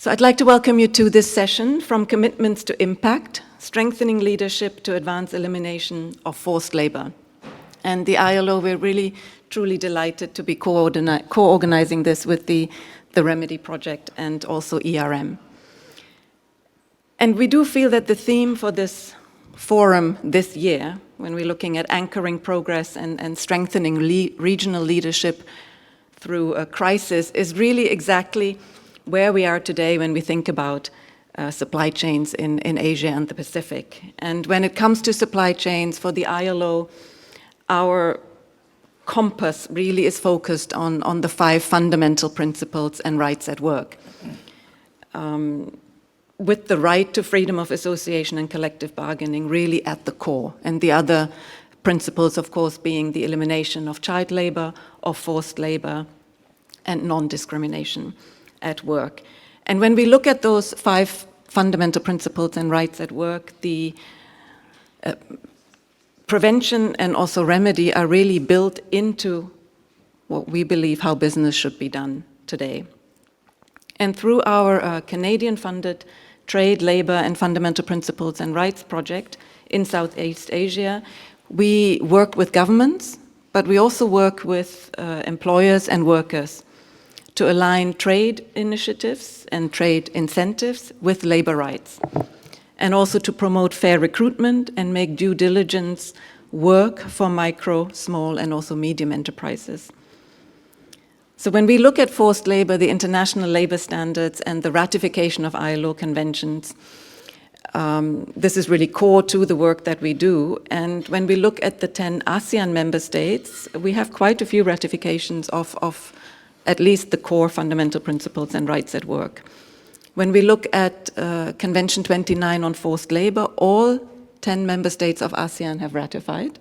So I'd like to welcome you to this session, From Commitments to Impact, Strengthening Leadership to Advance Elimination of Forced Labor. And the ILO, we're really, truly delighted to be co-organizing this with the Remedy Project and also ERM. And we do feel that the theme for this forum this year, when we're looking at anchoring progress and strengthening regional leadership through a crisis, is really exactly where we are today when we think about supply chains in Asia and the Pacific. And when it comes to supply chains for the ILO, our compass really is focused on the 5 fundamental principles and rights at work. With the right to freedom of association and collective bargaining really at the core. And the other principles, of course, being the elimination of child labor, of forced labor, and non-discrimination at work. And when we look at those 5 fundamental principles and rights at work, the prevention and also remedy are really built into what we believe how business should be done today. And through our Canadian-funded Trade, Labor and Fundamental Principles and Rights project in Southeast Asia, we work with governments, but we also work with employers and workers to align trade initiatives and trade incentives with labor rights, and also to promote fair recruitment and make due diligence work for micro, small, and also medium enterprises. So when we look at forced labor, the international labor standards and the ratification of ILO conventions, this is really core to the work that we do. And when we look at the 10 ASEAN member states, we have quite a few ratifications of at least the core fundamental principles and rights at work. When we look at Convention 29 on forced labor, all 10 member states of ASEAN have ratified.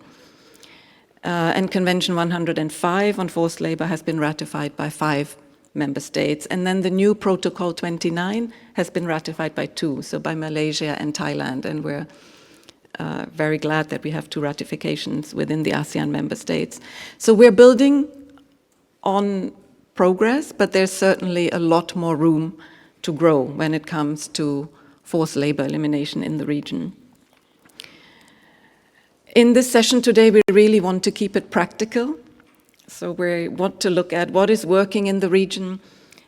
And Convention 105 on forced labor has been ratified by 5 member states. And then the new Protocol 29 has been ratified by 2, so by Malaysia and Thailand. And we're very glad that we have 2 ratifications within the ASEAN member states. So we're building on progress, but there's certainly a lot more room to grow when it comes to forced labor elimination in the region. In this session today, we really want to keep it practical. So we want to look at what is working in the region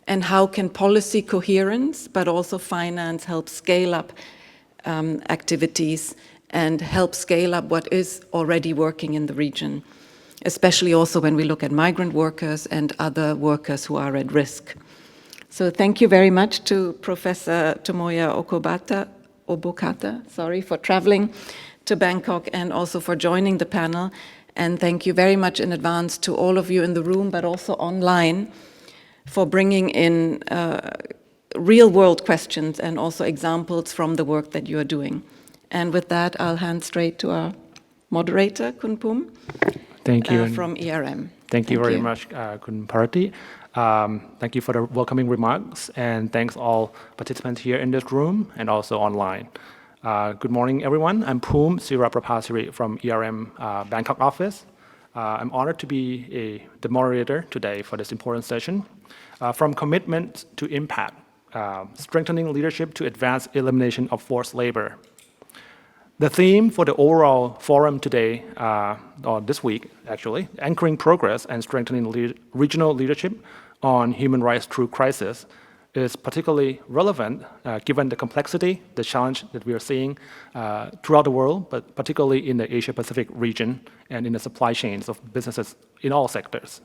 and how can policy coherence, but also finance help scale up activities and help scale up what is already working in the region, especially also when we look at migrant workers and other workers who are at risk. So thank you very much to Professor Tomoya Obokata, for traveling to Bangkok and also for joining the panel. And thank you very much in advance to all of you in the room, but also online, for bringing in real-world questions and also examples from the work that you are doing. And with that, I'll hand straight to our moderator, Kun Pum. Thank you. From ERM. Thank you very much, Kun Parati. Thank you for the welcoming remarks, and thanks all participants here in this room and also online. Good morning, everyone. I'm Pum Siraprapasiri from ERM Bangkok office. I'm honored to be the moderator today for this important session. From commitment to impact, strengthening leadership to advance elimination of forced labor. The theme for the overall forum today, or this week actually, anchoring progress and strengthening regional leadership on human rights through crisis, is particularly relevant given the complexity, the challenge that we are seeing throughout the world, but particularly in the Asia-Pacific region and in the supply chains of businesses in all sectors.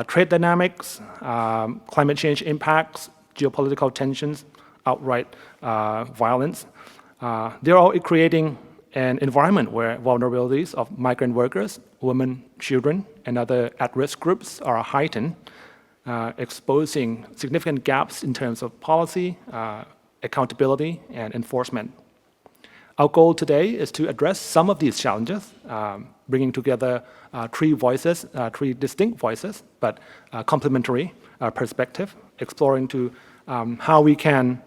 Trade dynamics, climate change impacts, geopolitical tensions, outright violence, they're all creating an environment where vulnerabilities of migrant workers, women, children, and other at-risk groups are heightened, exposing significant gaps in terms of policy, accountability, and enforcement. Our goal today is to address some of these challenges, bringing together 3 voices, 3 distinct voices, but complementary perspective, exploring to how we can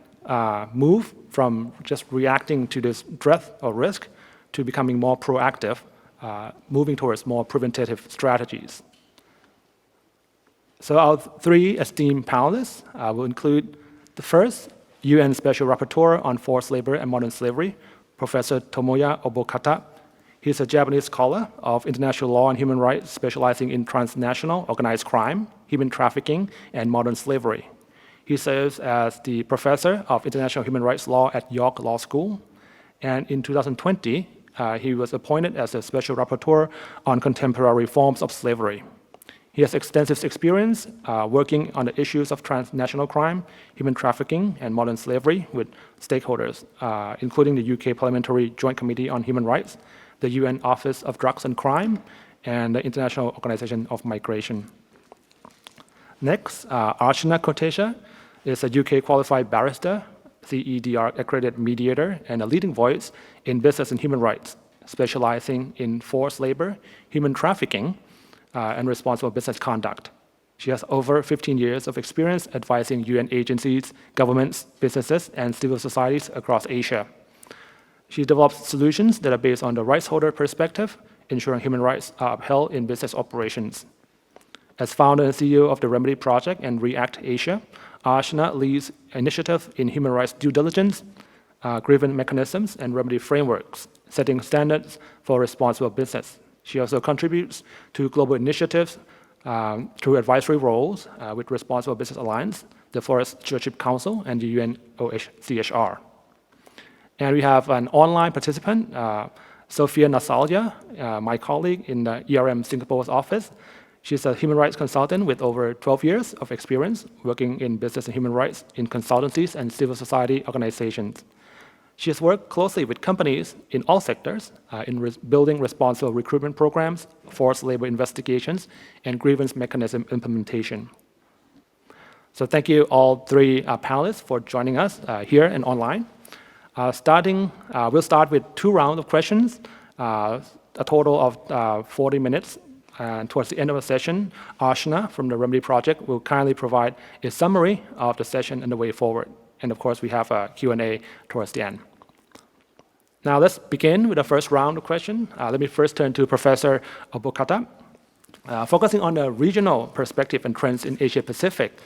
move from just reacting to this threat or risk to becoming more proactive, moving towards more preventative strategies. So our 3 esteemed panelists will include The first, UN Special Rapporteur on Forced Labor and Modern Slavery, Professor Tomoya Obokata. He's a Japanese scholar of international law and human rights, specializing in transnational organized crime, human trafficking, and modern slavery. He serves as the professor of international human rights law at York Law School. And in 2020, he was appointed as a special rapporteur on contemporary forms of slavery. He has extensive experience working on the issues of transnational crime, human trafficking, and modern slavery with stakeholders, including the UK Parliamentary Joint Committee on Human Rights, the UN Office of Drugs and Crime, and the International Organization of Migration. Next, Archana Kotesha is a UK qualified barrister, CEDR accredited mediator, and a leading voice in business and human rights, specializing in forced labor, human trafficking, and responsible business conduct. She has over 15 years of experience advising UN agencies, governments, businesses, and civil societies across Asia. She develops solutions that are based on the rights holder perspective, ensuring human rights are upheld in business operations. As founder and CEO of the Remedy Project and REACT Asia, Archana leads initiatives in human rights due diligence, grievance mechanisms, and remedy frameworks, setting standards for responsible business. She also contributes to global initiatives through advisory roles with Responsible Business Alliance, the Forest Stewardship Council, and the UNOCHR. And we have an online participant, Sophia Nasalia, my colleague in the ERM Singapore's office. She's a human rights consultant with over 12 years of experience working in business and human rights in consultancies and civil society organizations. She has worked closely with companies in all sectors in building responsible recruitment programs, forced labor investigations, and grievance mechanism implementation. So thank you all three panelists for joining us here and online. We'll start with 2 rounds of questions, a total of 40 minutes. And towards the end of the session, Archana from the Remedy Project will kindly provide a summary of the session and the way forward. And of course, we have a Q&A towards the end. Now let's begin with the first round of questions. Let me first turn to Professor Obokata. Focusing on the regional perspective and trends in Asia Pacific,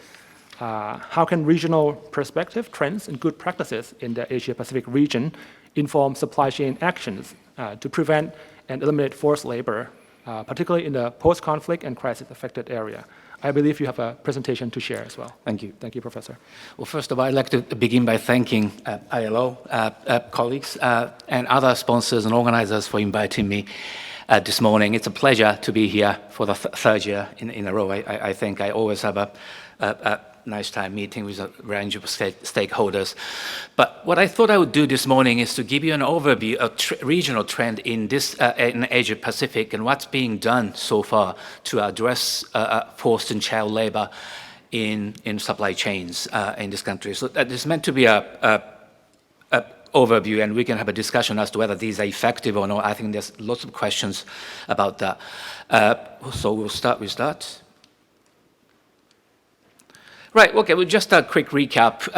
how can regional perspective, trends, and good practices in the Asia Pacific region inform supply chain actions to prevent and eliminate forced labor, particularly in the post-conflict and crisis-affected area? I believe you have a presentation to share as well. Thank you. Thank you, Professor. Well, first of all, I'd like to begin by thanking ILO colleagues and other sponsors and organizers for inviting me this morning. It's a pleasure to be here for the third year in a row. I think I always have a nice time meeting with a range of stakeholders. But what I thought I would do this morning is to give you an overview of regional trend in Asia Pacific and what's being done so far to address forced and child labor in supply chains in this country. So that is meant to be a overview, and we can have a discussion as to whether these are effective or not. I think there's lots of questions about that. So we'll start with that. Right, okay, well, just a quick recap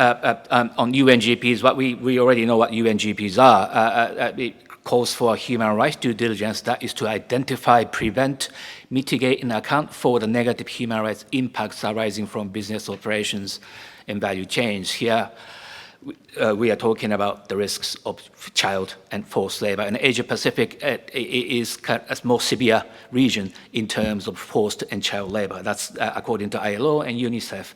on UNGPs. What we already know what UNGPs are. It calls for human rights due diligence, that is to identify, prevent, mitigate, and account for the negative human rights impacts arising from business operations and value chains. Here, we are talking about the risks of child and forced labor. And Asia Pacific is a more severe region in terms of forced and child labor. That's according to ILO and UNICEF,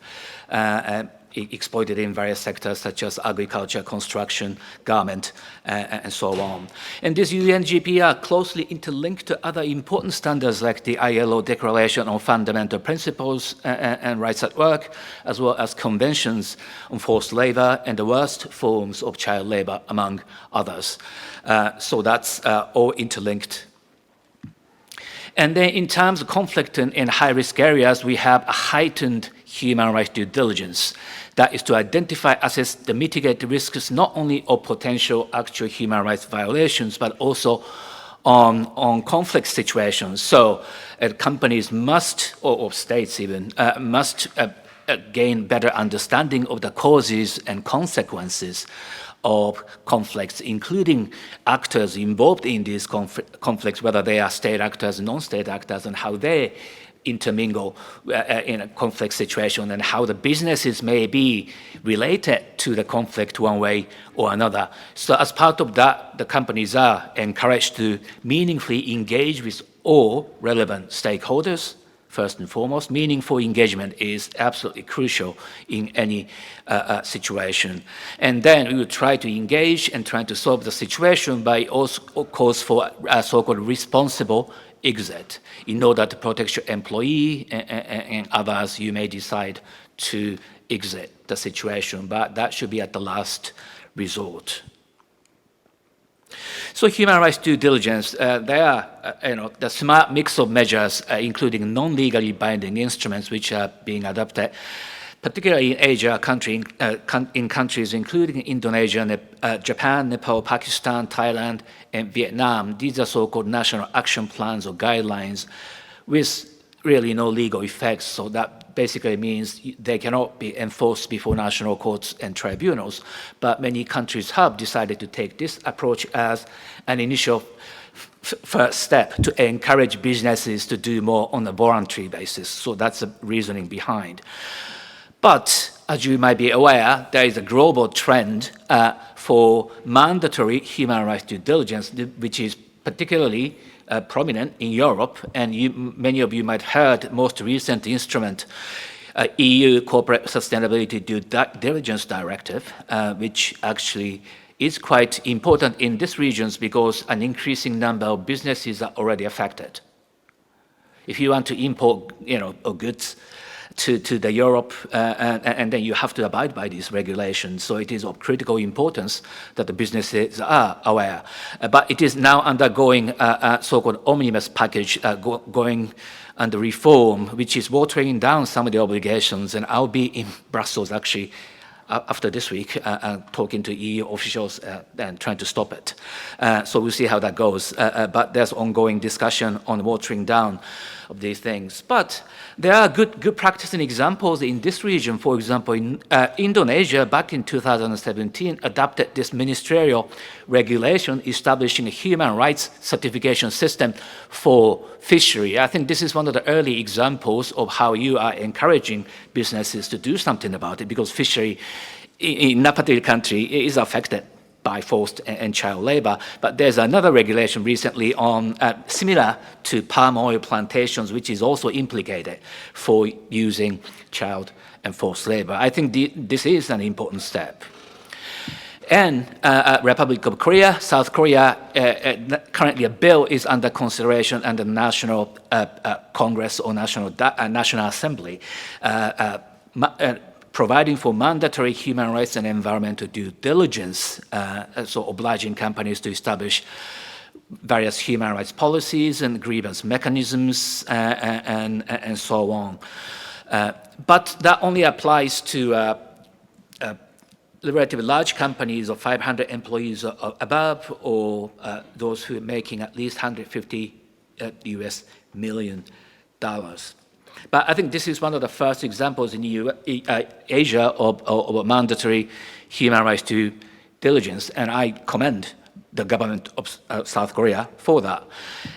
exploited in various sectors such as agriculture, construction, garment, and so on. And these UNGP are closely interlinked to other important standards like the ILO Declaration on Fundamental Principles and Rights at Work, as well as conventions on forced labor and the worst forms of child labor, among others. So that's all interlinked. And then in terms of conflict in high-risk areas, we have a heightened human rights due diligence. That is to identify, assess, and mitigate the risks not only of potential actual human rights violations, but also on conflict situations. So companies must, or states even, must gain better understanding of the causes and consequences of conflicts, including actors involved in these conflicts, whether they are state actors, non-state actors, and how they intermingle in a conflict situation, and how the businesses may be related to the conflict one way or another. So as part of that, the companies are encouraged to meaningfully engage with all relevant stakeholders. First and foremost, meaningful engagement is absolutely crucial in any situation. And then we will try to engage and try to solve the situation by also calls for a so-called responsible exit in order to protect your employee and others. You may decide to exit the situation, but that should be at the last resort. So human rights due diligence, they are the smart mix of measures, including non-legally binding instruments which are being adopted, particularly in Asia, in countries including Indonesia, Japan, Nepal, Pakistan, Thailand, and Vietnam. These are so-called national action plans or guidelines with really no legal effects. So that basically means they cannot be enforced before national courts and tribunals. But many countries have decided to take this approach as an initial first step to encourage businesses to do more on a voluntary basis. So that's the reasoning behind. But as you might be aware, there is a global trend for mandatory human rights due diligence, which is particularly prominent in Europe, and many of you might have heard most recent instrument, EU Corporate Sustainability Due Diligence Directive, which actually is quite important in these regions because an increasing number of businesses are already affected. If you want to import, goods to the Europe, and then you have to abide by these regulations. So it is of critical importance that the businesses are aware. But it is now undergoing a so-called omnibus package going under reform, which is watering down some of the obligations. And I'll be in Brussels actually after this week, talking to EU officials and trying to stop it. So we'll see how that goes. But there's ongoing discussion on watering down of these things. But there are good practice and examples in this region. For example, in Indonesia, back in 2017, adopted this ministerial regulation establishing a human rights certification system for fishery. I think this is one of the early examples of how you are encouraging businesses to do something about it, because fishery in that particular country is affected by forced and child labor. But there's another regulation recently on similar to palm oil plantations, which is also implicated for using child and forced labor. I think this is an important step. And Republic of Korea, South Korea, currently a bill is under consideration under the National Congress or National Assembly, providing for mandatory human rights and environmental due diligence, so obliging companies to establish various human rights policies and grievance mechanisms and so on. But that only applies to relatively large companies of 500 employees or above, or those who are making at least $150 million. But I think this is one of the first examples in Asia of mandatory human rights due diligence, and I commend the government of South Korea for that.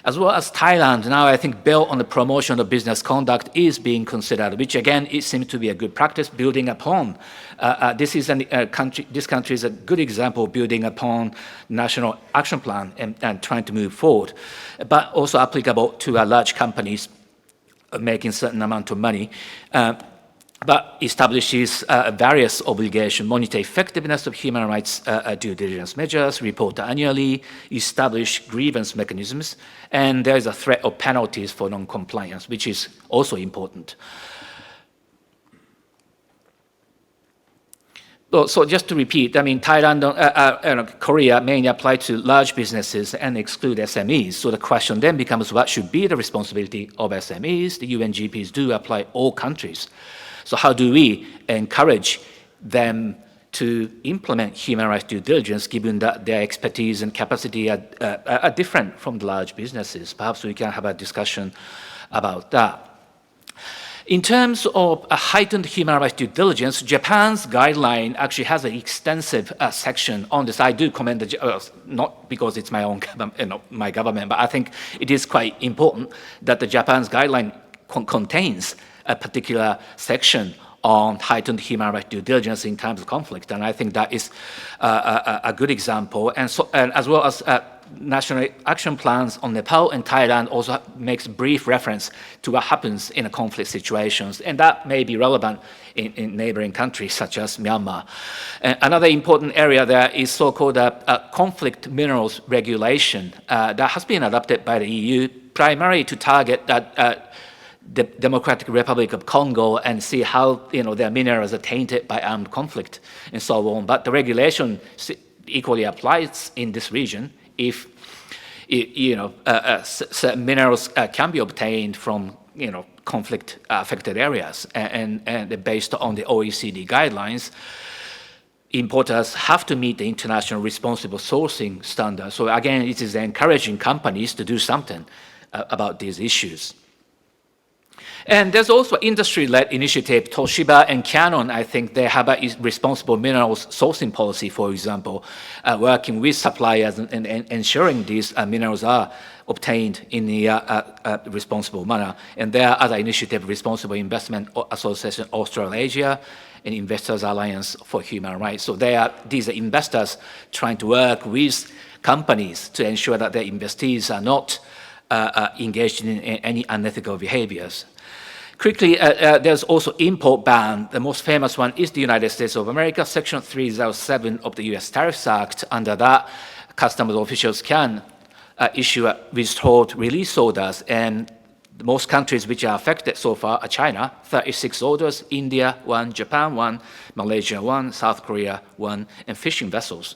As well as Thailand, now I think bill on the promotion of business conduct is being considered, which again, it seems to be a good practice building upon. This country is a good example of building upon national action plan and trying to move forward, but also applicable to large companies making certain amount of money, but establishes various obligations, monitor effectiveness of human rights due diligence measures, report annually, establish grievance mechanisms, and there is a threat of penalties for non-compliance, which is also important. So just to repeat, I mean, Thailand and Korea mainly apply to large businesses and exclude SMEs. So the question then becomes, what should be the responsibility of SMEs? The UNGPs do apply all countries. So how do we encourage them to implement human rights due diligence, given that their expertise and capacity are different from the large businesses? Perhaps we can have a discussion about that. In terms of a heightened human rights due diligence, Japan's guideline actually has an extensive section on this. I do commend not because it's my government, but I think it is quite important that the Japan's guideline contains a particular section on heightened human rights due diligence in times of conflict, and I think that is a good example. And as well as national action plans on Nepal and Thailand also makes brief reference to what happens in conflict situations, and that may be relevant in neighboring countries such as Myanmar. Another important area there is so-called conflict minerals regulation that has been adopted by the EU primarily to target the Democratic Republic of Congo and see how their minerals are tainted by armed conflict and so on. But the regulation equally applies in this region if certain minerals can be obtained from conflict affected areas, and based on the OECD guidelines, importers have to meet the international responsible sourcing standards. So again, it is encouraging companies to do something about these issues. And there's also industry-led initiative. Toshiba and Canon, I think they have a responsible minerals sourcing policy, for example, working with suppliers and ensuring these minerals are obtained in a responsible manner. And there are other initiatives, Responsible Investment Association Australasia and Investors Alliance for Human Rights. So these are investors trying to work with companies to ensure that their investees are not engaged in any unethical behaviors. Quickly, there's also import ban. The most famous one is the United States of America, Section 307 of the U.S. Tariffs Act. Under that, customs officials can issue withhold release orders, and most countries which are affected so far are China, 36 orders, India, 1, Japan, 1, Malaysia, 1, South Korea, 1, and fishing vessels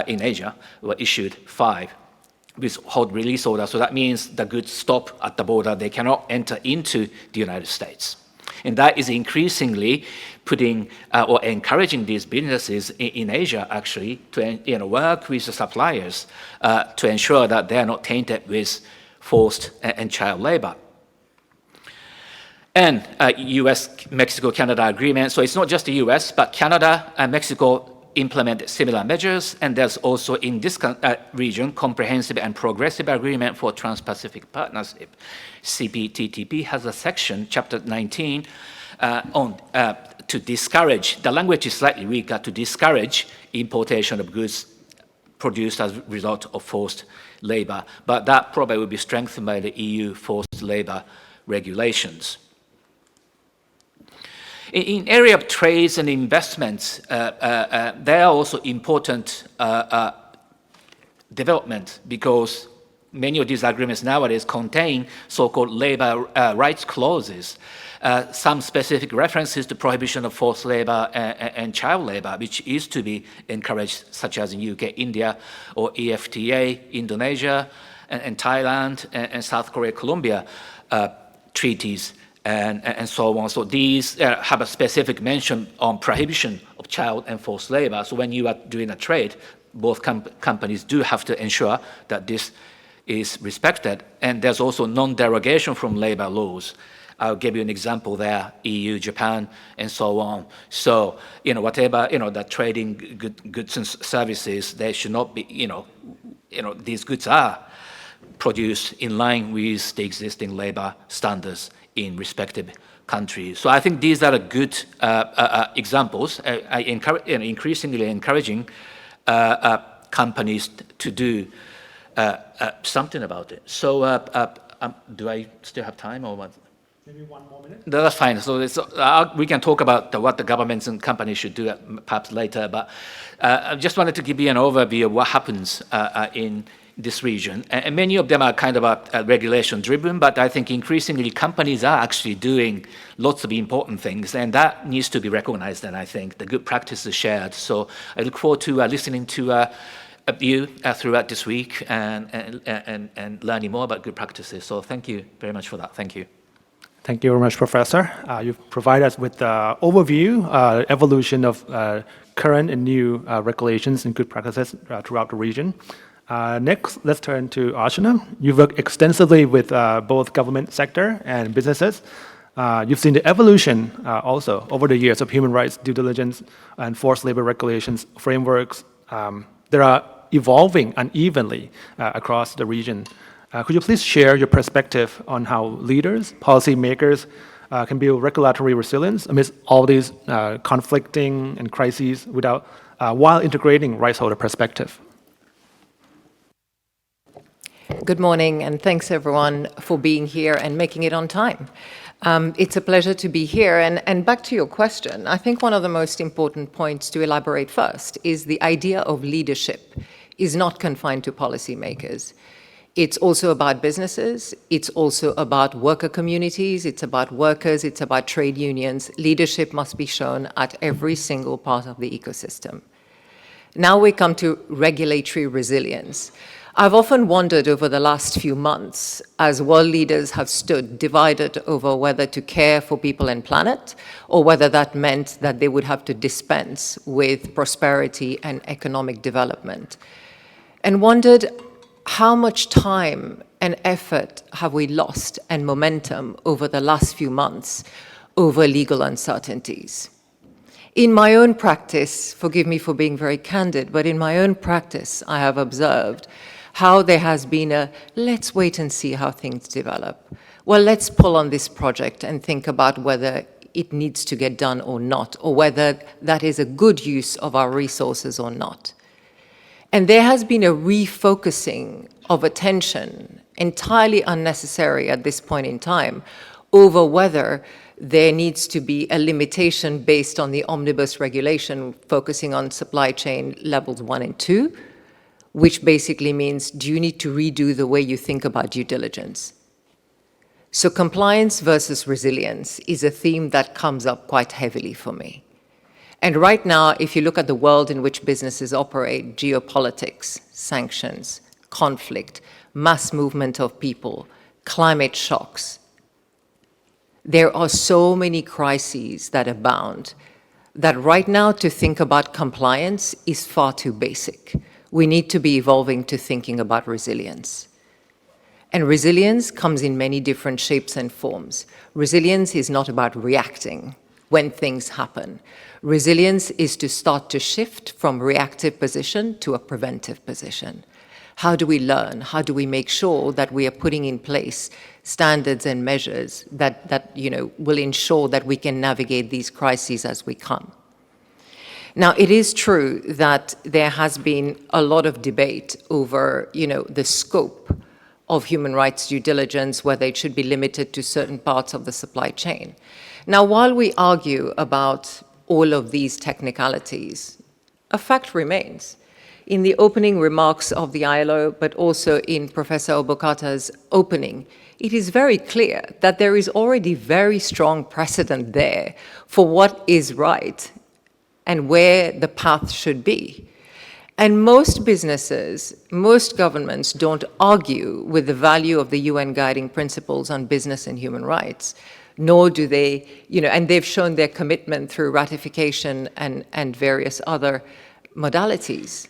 in Asia were issued 5. Withhold release order. So that means the goods stop at the border. They cannot enter into the United States. And that is increasingly putting or encouraging these businesses in Asia actually to work with the suppliers to ensure that they are not tainted with forced and child labor. And US-Mexico-Canada agreement. So it's not just the US, but Canada and Mexico implement similar measures, and there's also in this region comprehensive and progressive agreement for Trans-Pacific Partnership. CPTPP has a section, chapter 19, on to discourage, the language is slightly weaker, to discourage importation of goods produced as a result of forced labor, but that probably will be strengthened by the EU forced labor regulations. In area of trades and investments, they are also important development because many of these agreements nowadays contain so-called labor rights clauses, some specific references to prohibition of forced labor and child labor, which is to be encouraged, such as in UK, India, or EFTA, Indonesia, and Thailand, and South Korea, Colombia treaties. And so on. So these have a specific mention on prohibition of child and forced labor. So when you are doing a trade, both companies do have to ensure that this is respected. And there's also non-derogation from labor laws. I'll give you an example there, EU, Japan, and so on. So, whatever, the trading goods and services, they should not be, these goods are produced in line with the existing labor standards in respective countries. So I think these are good examples. I increasingly encouraging companies to do something about it. So do I still have time or what? Maybe 1 more minute. That's fine. So we can talk about what the governments and companies should do perhaps later, but I just wanted to give you an overview of what happens in this region. And many of them are kind of regulation driven, but I think increasingly companies are actually doing lots of important things, and that needs to be recognized, and I think the good practice is shared. So I look forward to listening to you throughout this week and learning more about good practices. So thank you very much for that. Thank you. Thank you very much, Professor. You've provided us with the overview, evolution of current and new regulations and good practices throughout the region. Next, let's turn to Archana. You've worked extensively with both government sector and businesses. You've seen the evolution also over the years of human rights due diligence and forced labor regulations frameworks. They are evolving unevenly across the region. Could you please share your perspective on how leaders, policymakers, can build regulatory resilience amidst all these conflicting and crises while integrating rights holder perspective? Good morning, and thanks everyone for being here and making it on time. It's a pleasure to be here. And back to your question, I think one of the most important points to elaborate first is the idea of leadership is not confined to policymakers. It's also about businesses. It's also about worker communities. It's about workers. It's about trade unions. Leadership must be shown at every single part of the ecosystem. Now we come to regulatory resilience. I've often wondered over the last few months, as world leaders have stood divided over whether to care for people and planet, or whether that meant that they would have to dispense with prosperity and economic development, and wondered how much time and effort have we lost and momentum over the last few months over legal uncertainties. In my own practice, forgive me for being very candid, but in my own practice, I have observed how there has been a, let's wait and see how things develop. Well, let's pull on this project and think about whether it needs to get done or not, or whether that is a good use of our resources or not. And there has been a refocusing of attention, entirely unnecessary at this point in time, over whether there needs to be a limitation based on the omnibus regulation focusing on supply chain levels 1 and 2, which basically means, do you need to redo the way you think about due diligence? So compliance versus resilience is a theme that comes up quite heavily for me. And right now, if you look at the world in which businesses operate, geopolitics, sanctions, conflict, mass movement of people, climate shocks, there are so many crises that abound that right now to think about compliance is far too basic. We need to be evolving to thinking about resilience. And resilience comes in many different shapes and forms. Resilience is not about reacting when things happen. Resilience is to start to shift from reactive position to a preventive position. How do we learn? How do we make sure that we are putting in place standards and measures that will ensure that we can navigate these crises as we come? Now, it is true that there has been a lot of debate over, the scope of human rights due diligence, whether it should be limited to certain parts of the supply chain. Now, while we argue about all of these technicalities, a fact remains. In the opening remarks of the ILO, but also in Professor Obokata's opening, it is very clear that there is already very strong precedent there for what is right and where the path should be. And most businesses, most governments don't argue with the value of the UN guiding principles on business and human rights, nor do they, and they've shown their commitment through ratification and various other modalities.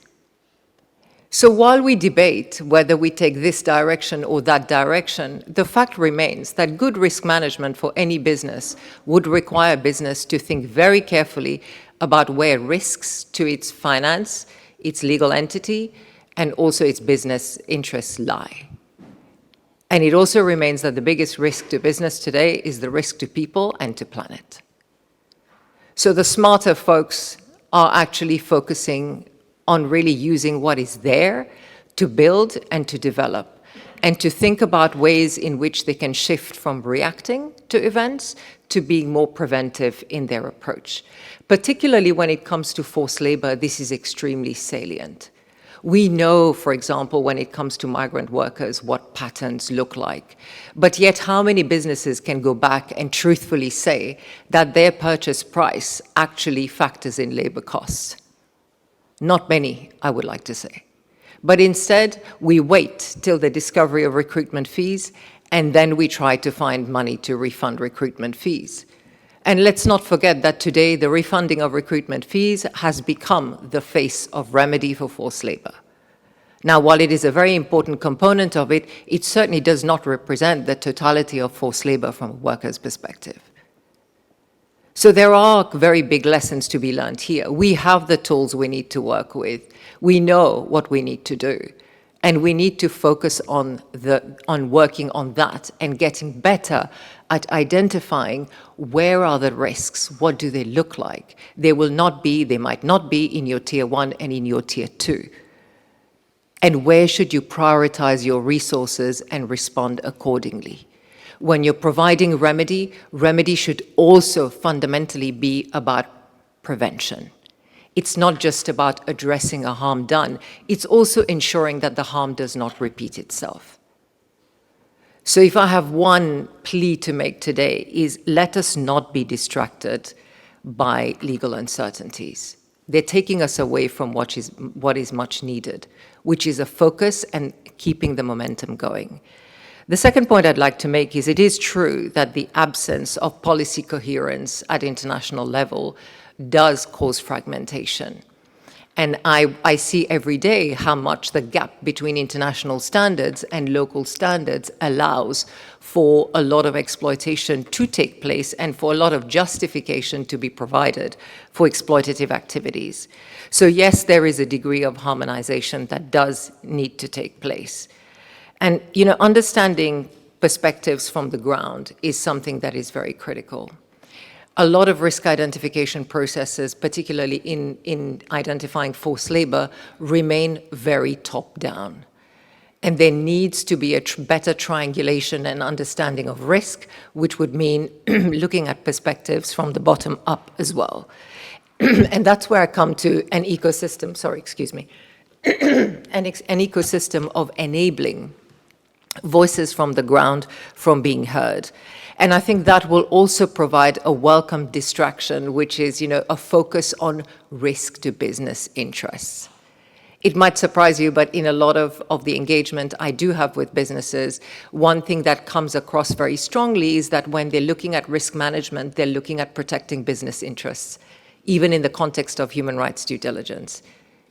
So while we debate whether we take this direction or that direction, the fact remains that good risk management for any business would require business to think very carefully about where risks to its finance, its legal entity, and also its business interests lie. And it also remains that the biggest risk to business today is the risk to people and to planet. So the smarter folks are actually focusing on really using what is there to build and to develop, and to think about ways in which they can shift from reacting to events to being more preventive in their approach. Particularly when it comes to forced labor, this is extremely salient. We know, for example, when it comes to migrant workers, what patterns look like. But yet, how many businesses can go back and truthfully say that their purchase price actually factors in labor costs? Not many, I would like to say. But instead, we wait till the discovery of recruitment fees, and then we try to find money to refund recruitment fees. And let's not forget that today the refunding of recruitment fees has become the face of remedy for forced labor. Now, while it is a very important component of it, it certainly does not represent the totality of forced labor from a worker's perspective. So there are very big lessons to be learned here. We have the tools we need to work with. We know what we need to do. And we need to focus on working on that and getting better at identifying where are the risks, what do they look like. They might not be in your tier 1 and in your tier 2. And where should you prioritize your resources and respond accordingly? When you're providing remedy, remedy should also fundamentally be about prevention. It's not just about addressing a harm done, it's also ensuring that the harm does not repeat itself. So if I have one plea to make today is let us not be distracted by legal uncertainties. They're taking us away from what is much needed, which is a focus and keeping the momentum going. The second point I'd like to make is it is true that the absence of policy coherence at international level does cause fragmentation. And I see every day how much the gap between international standards and local standards allows for a lot of exploitation to take place and for a lot of justification to be provided for exploitative activities. So yes, there is a degree of harmonization that does need to take place. And, understanding perspectives from the ground is something that is very critical. A lot of risk identification processes, particularly in identifying forced labor, remain very top-down. And there needs to be a better triangulation and understanding of risk, which would mean looking at perspectives from the bottom up as well. And that's where I come to an ecosystem, an ecosystem of enabling voices from the ground from being heard. And I think that will also provide a welcome distraction, which is, a focus on risk to business interests. It might surprise you, but in a lot of the engagement I do have with businesses, one thing that comes across very strongly is that when they're looking at risk management, they're looking at protecting business interests, even in the context of human rights due diligence.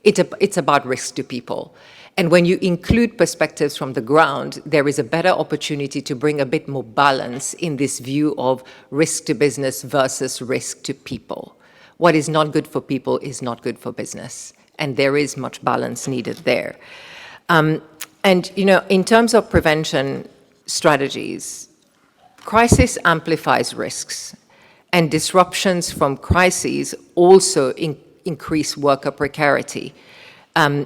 It's about risk to people. And when you include perspectives from the ground, there is a better opportunity to bring a bit more balance in this view of risk to business versus risk to people. What is not good for people is not good for business. And there is much balance needed there. In terms of prevention strategies, crisis amplifies risks. And disruptions from crises also increase worker precarity.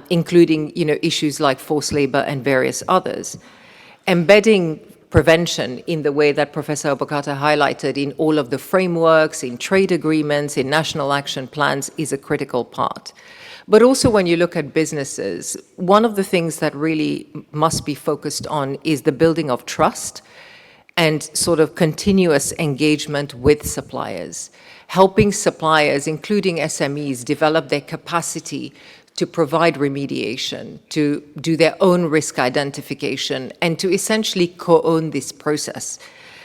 Including issues like forced labor and various others. Embedding prevention in the way that Professor Obokata highlighted in all of the frameworks, in trade agreements, in national action plans is a critical part. But also when you look at businesses, one of the things that really must be focused on is the building of trust and sort of continuous engagement with suppliers, helping suppliers, including SMEs, develop their capacity to provide remediation, to do their own risk identification, and to essentially co-own this process.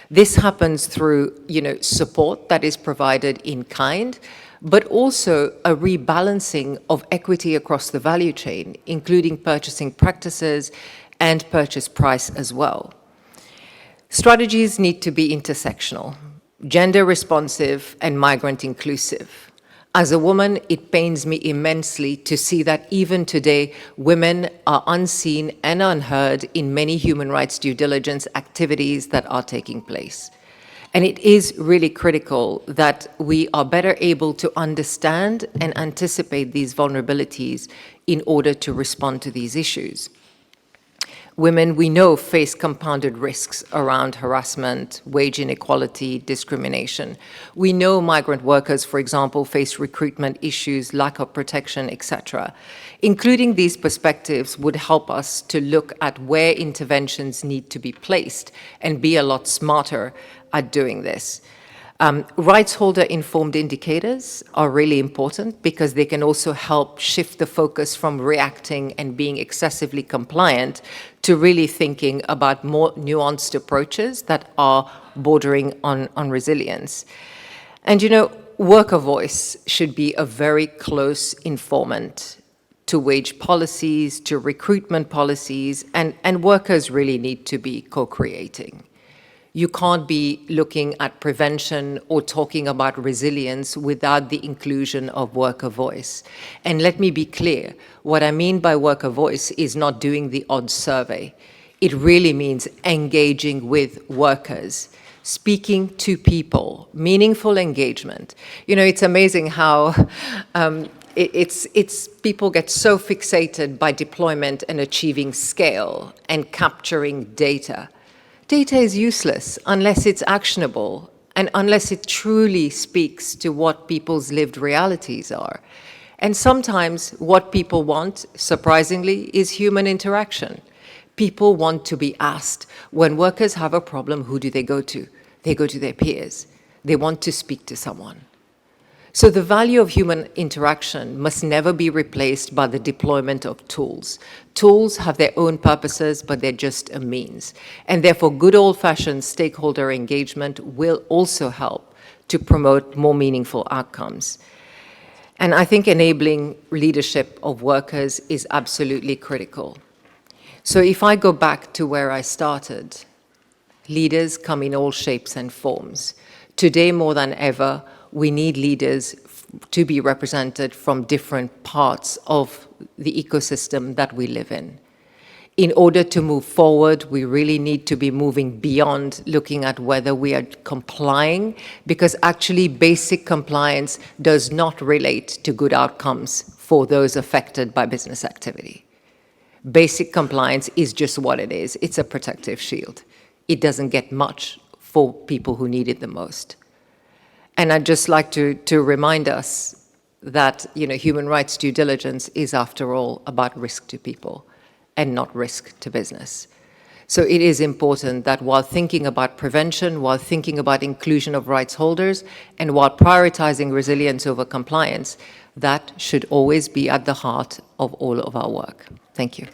This happens through, support that is provided in kind, but also a rebalancing of equity across the value chain, including purchasing practices and purchase price as well. Strategies need to be intersectional, gender responsive, and migrant inclusive. As a woman, it pains me immensely to see that even today, women are unseen and unheard in many human rights due diligence activities that are taking place. And it is really critical that we are better able to understand and anticipate these vulnerabilities in order to respond to these issues. Women, we know, face compounded risks around harassment, wage inequality, discrimination. We know migrant workers, for example, face recruitment issues, lack of protection, etc. Including these perspectives would help us to look at where interventions need to be placed and be a lot smarter at doing this. Rights holder informed indicators are really important because they can also help shift the focus from reacting and being excessively compliant to really thinking about more nuanced approaches that are bordering on resilience. And worker voice should be a very close informant to wage policies, to recruitment policies, and workers really need to be co-creating. You can't be looking at prevention or talking about resilience without the inclusion of worker voice. And let me be clear, what I mean by worker voice is not doing the odd survey. It really means engaging with workers, speaking to people, meaningful engagement. You know, it's amazing how it's people get so fixated by deployment and achieving scale and capturing data. Data is useless unless it's actionable and unless it truly speaks to what people's lived realities are. And sometimes what people want, surprisingly, is human interaction. People want to be asked, when workers have a problem, who do they go to? They go to their peers. They want to speak to someone. So the value of human interaction must never be replaced by the deployment of tools. Tools have their own purposes, but they're just a means. And therefore, good old-fashioned stakeholder engagement will also help to promote more meaningful outcomes. And I think enabling leadership of workers is absolutely critical. So if I go back to where I started, leaders come in all shapes and forms. Today, more than ever, we need leaders to be represented from different parts of the ecosystem that we live in. In order to move forward, we really need to be moving beyond looking at whether we are complying, because actually basic compliance does not relate to good outcomes for those affected by business activity. Basic compliance is just what it is. It's a protective shield. It doesn't get much for people who need it the most. And I'd just like to remind us that, you know, human rights due diligence is, after all, about risk to people and not risk to business. So it is important that while thinking about prevention, while thinking about inclusion of rights holders, and while prioritizing resilience over compliance, that should always be at the heart of all of our work. Thank you.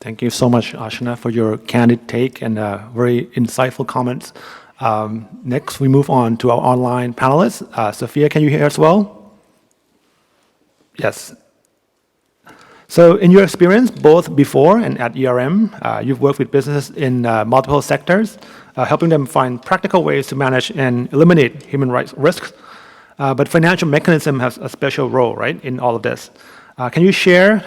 Thank you so much, Ashna, for your candid take and very insightful comments. Next, we move on to our online panelists. Sophia, can you hear us well? Yes. So in your experience, both before and at ERM, you've worked with businesses in multiple sectors, helping them find practical ways to manage and eliminate human rights risks. But financial mechanism has a special role, right, in all of this. Can you share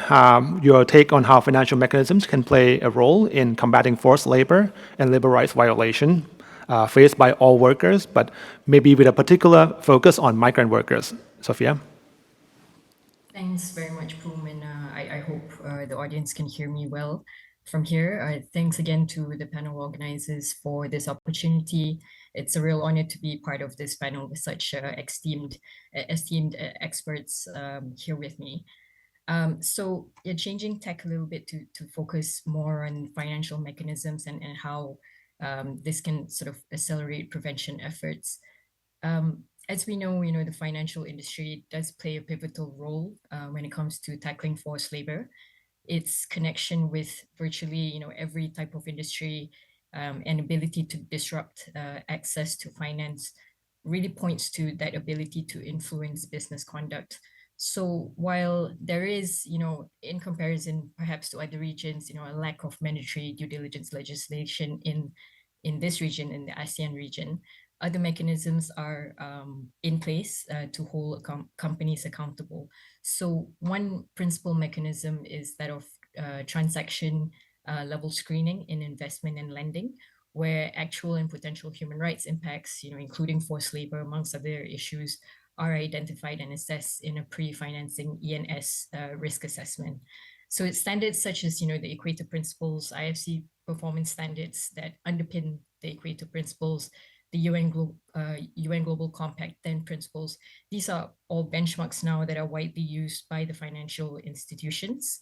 your take on how financial mechanisms can play a role in combating forced labor and labor rights violation faced by all workers, but maybe with a particular focus on migrant workers? Sophia? Thanks very much, Poom, and I hope the audience can hear me well from here. Thanks again to the panel organizers for this opportunity. It's a real honor to be part of this panel with such esteemed experts here with me. So yeah, changing tack a little bit to focus more on financial mechanisms and how this can sort of accelerate prevention efforts. As we know, the financial industry does play a pivotal role when it comes to tackling forced labor. Its connection with virtually, every type of industry and ability to disrupt access to finance really points to that ability to influence business conduct. So while there is, in comparison perhaps to other regions, a lack of mandatory due diligence legislation in this region, in the ASEAN region, other mechanisms are in place to hold companies accountable. So one principal mechanism is that of transaction level screening in investment and lending, where actual and potential human rights impacts, including forced labor, amongst other issues, are identified and assessed in a pre-financing ENS risk assessment. So it's standards such as, the Equator Principles, IFC performance standards that underpin the Equator Principles, the UN Global Compact 10 principles. These are all benchmarks now that are widely used by the financial institutions.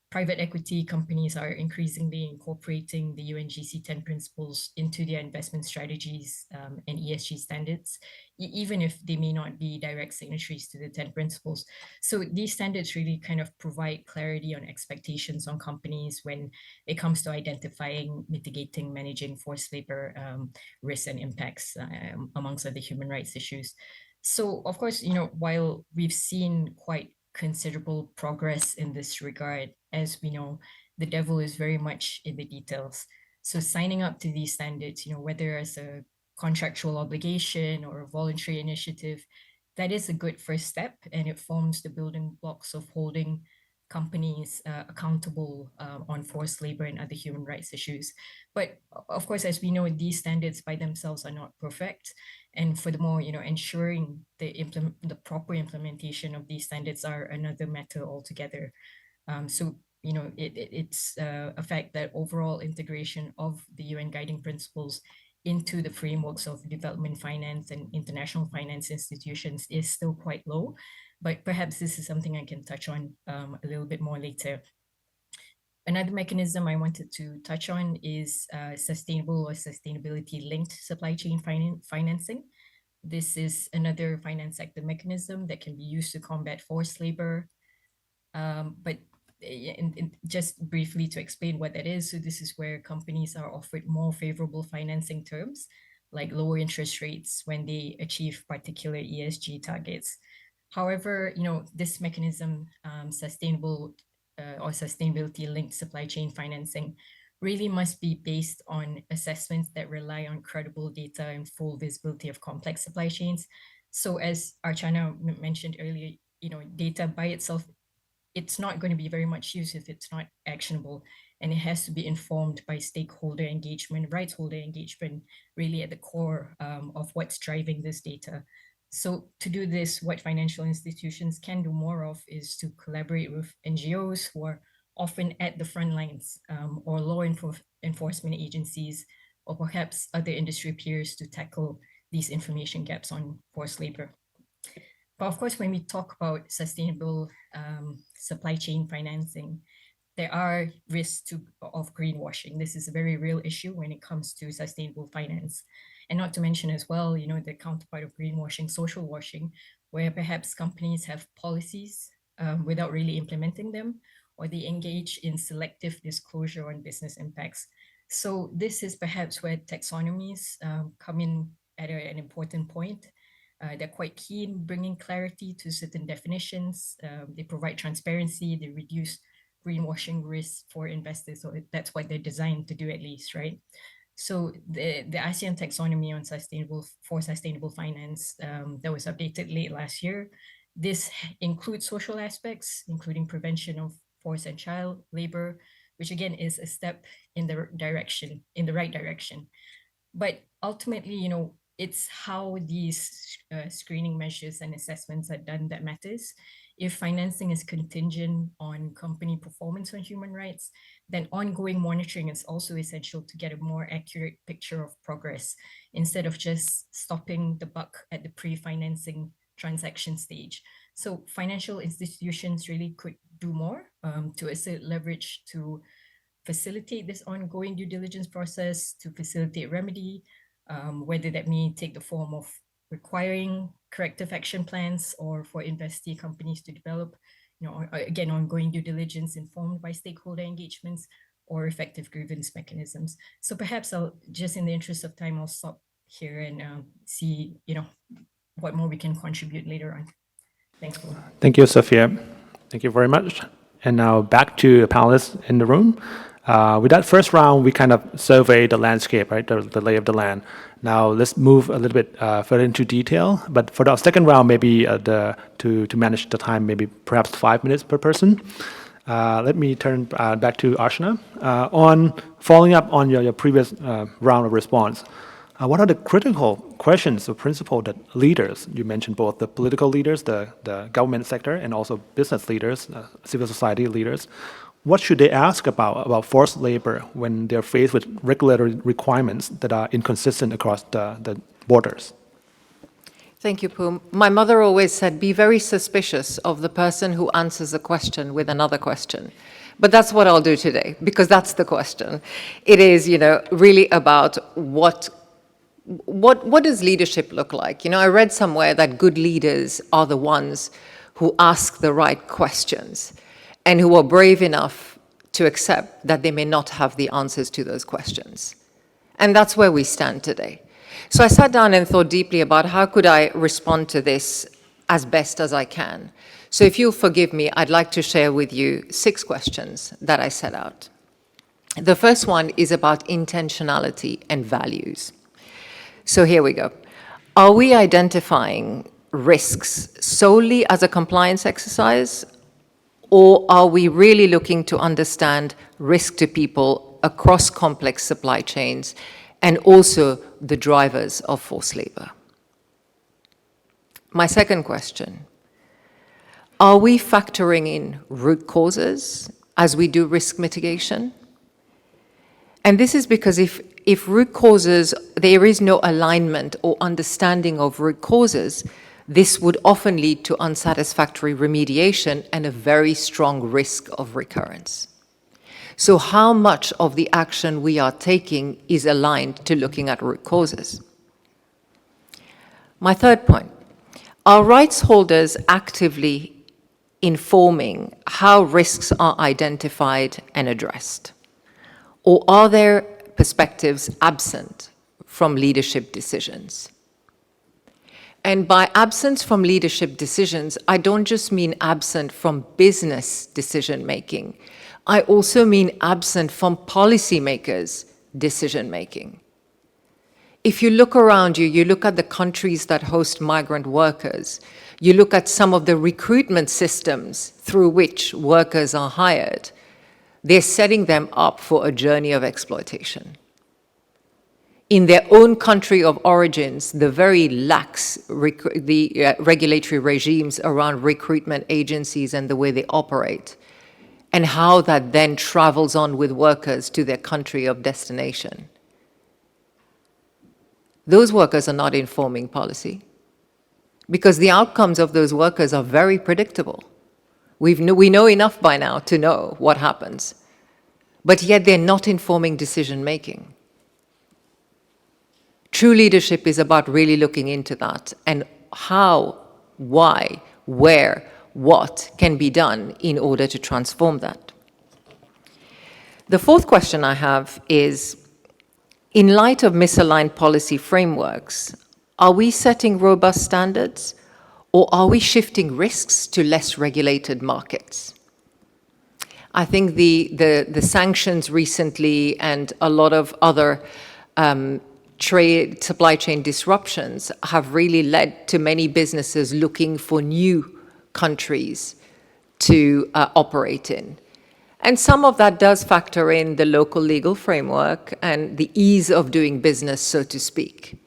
Private equity companies are increasingly incorporating the UNGC 10 principles into their investment strategies and ESG standards, even if they may not be direct signatories to the 10 principles. So these standards really kind of provide clarity on expectations on companies when it comes to identifying, mitigating, managing forced labor risks and impacts, amongst other human rights issues. So of course, while we've seen quite considerable progress in this regard, as we know, the devil is very much in the details. So signing up to these standards, whether as a contractual obligation or a voluntary initiative, that is a good first step, and it forms the building blocks of holding companies accountable on forced labor and other human rights issues. But of course, as we know, these standards by themselves are not perfect. And furthermore, ensuring the proper implementation of these standards are another matter altogether. So, it's a fact that overall integration of the UN guiding principles into the frameworks of development finance and international finance institutions is still quite low. But perhaps this is something I can touch on a little bit more later. Another mechanism I wanted to touch on is sustainable or sustainability linked supply chain financing. This is another finance sector mechanism that can be used to combat forced labor. But just briefly to explain what that is, so this is where companies are offered more favorable financing terms, like lower interest rates when they achieve particular ESG targets. However, this mechanism, sustainable or sustainability-linked supply chain financing, really must be based on assessments that rely on credible data and full visibility of complex supply chains. So as Archana mentioned earlier, data by itself, it's not going to be very much use if it's not actionable, and it has to be informed by stakeholder engagement, rights holder engagement, really at the core of what's driving this data. So to do this, what financial institutions can do more of is to collaborate with NGOs who are often at the front lines, or law enforcement agencies, or perhaps other industry peers to tackle these information gaps on forced labor. But of course, when we talk about sustainable supply chain financing, there are risks of greenwashing. This is a very real issue when it comes to sustainable finance. And not to mention as well, the counterpart of greenwashing, social washing, where perhaps companies have policies without really implementing them, or they engage in selective disclosure on business impacts. So this is perhaps where taxonomies come in at an important point. They're quite keen bringing clarity to certain definitions. They provide transparency, they reduce greenwashing risks for investors. So that's what they're designed to do, at least, right? So the ASEAN taxonomy on sustainable finance that was updated late last year, this includes social aspects, including prevention of forced and child labor, which again is a step in the right direction. But ultimately, it's how these screening measures and assessments are done that matters. If financing is contingent on company performance on human rights, then ongoing monitoring is also essential to get a more accurate picture of progress, instead of just stopping the buck at the pre-financing transaction stage. So financial institutions really could do more to assert leverage to facilitate this ongoing due diligence process, to facilitate remedy, whether that may take the form of requiring corrective action plans, or for investee companies to develop, again, ongoing due diligence informed by stakeholder engagements, or effective grievance mechanisms. So perhaps I'll just, in the interest of time, I'll stop here and see, what more we can contribute later on. Thanks, Paul. Thank you, Sophia. Thank you very much. And now back to the panelists in the room. With that first round, we kind of surveyed the landscape, right, the lay of the land. Now let's move a little bit further into detail. But for the second round, maybe to manage the time, maybe perhaps 5 minutes per person. Let me turn back to Archana. On following up on your previous round of response, what are the critical questions or principles that leaders, you mentioned both the political leaders, the government sector, and also business leaders, civil society leaders, what should they ask about forced labor when they're faced with regulatory requirements that are inconsistent across the borders? Thank you, Poom. My mother always said, be very suspicious of the person who answers a question with another question. But that's what I'll do today, because that's the question. It is, really about what does leadership look like? I read somewhere that good leaders are the ones who ask the right questions, and who are brave enough to accept that they may not have the answers to those questions. And that's where we stand today. So I sat down and thought deeply about how could I respond to this as best as I can. So if you'll forgive me, I'd like to share with you 6 questions that I set out. The first one is about intentionality and values. So here we go. Are we identifying risks solely as a compliance exercise, or are we really looking to understand risk to people across complex supply chains and also the drivers of forced labor? My second question, are we factoring in root causes as we do risk mitigation? And this is because if root causes, there is no alignment or understanding of root causes, this would often lead to unsatisfactory remediation and a very strong risk of recurrence. So how much of the action we are taking is aligned to looking at root causes? My third point, are rights holders actively informing how risks are identified and addressed? Or are their perspectives absent from leadership decisions? And by absence from leadership decisions, I don't just mean absent from business decision-making. I also mean absent from policymakers' decision-making. If you look around you, you look at the countries that host migrant workers, you look at some of the recruitment systems through which workers are hired, they're setting them up for a journey of exploitation. In their own country of origins, the very lax regulatory regimes around recruitment agencies and the way they operate, and how that then travels on with workers to their country of destination. Those workers are not informing policy because the outcomes of those workers are very predictable. We know enough by now to know what happens, but yet they're not informing decision-making. True leadership is about really looking into that and how, why, where, what can be done in order to transform that. The fourth question I have is, in light of misaligned policy frameworks, are we setting robust standards or are we shifting risks to less regulated markets? I think the sanctions recently and a lot of other supply chain disruptions have really led to many businesses looking for new countries to operate in. And some of that does factor in the local legal framework and the ease of doing business, so to speak.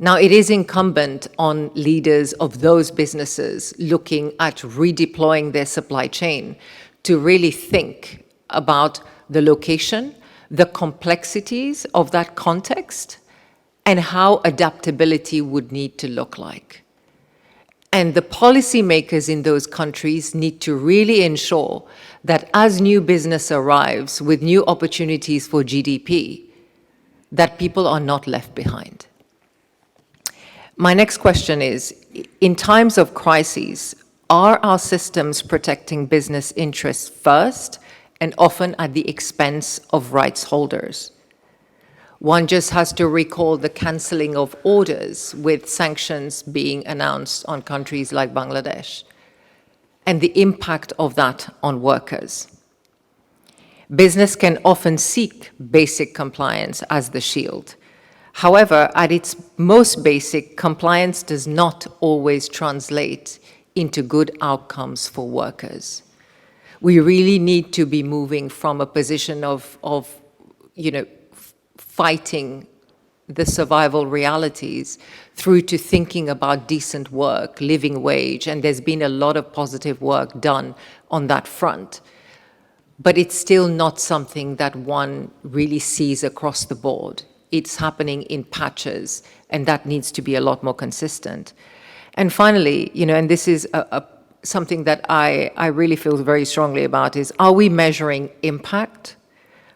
Now, it is incumbent on leaders of those businesses looking at redeploying their supply chain to really think about the location, the complexities of that context, and how adaptability would need to look like. And the policymakers in those countries need to really ensure that as new business arrives with new opportunities for GDP, that people are not left behind. My next question is, in times of crises, are our systems protecting business interests first and often at the expense of rights holders? One just has to recall the cancelling of orders with sanctions being announced on countries like Bangladesh and the impact of that on workers. Business can often seek basic compliance as the shield. However, at its most basic, compliance does not always translate into good outcomes for workers. We really need to be moving from a position of fighting the survival realities through to thinking about decent work, living wage, and there's been a lot of positive work done on that front. But it's still not something that one really sees across the board. It's happening in patches, and that needs to be a lot more consistent. And finally, and this is something that I really feel very strongly about, is are we measuring impact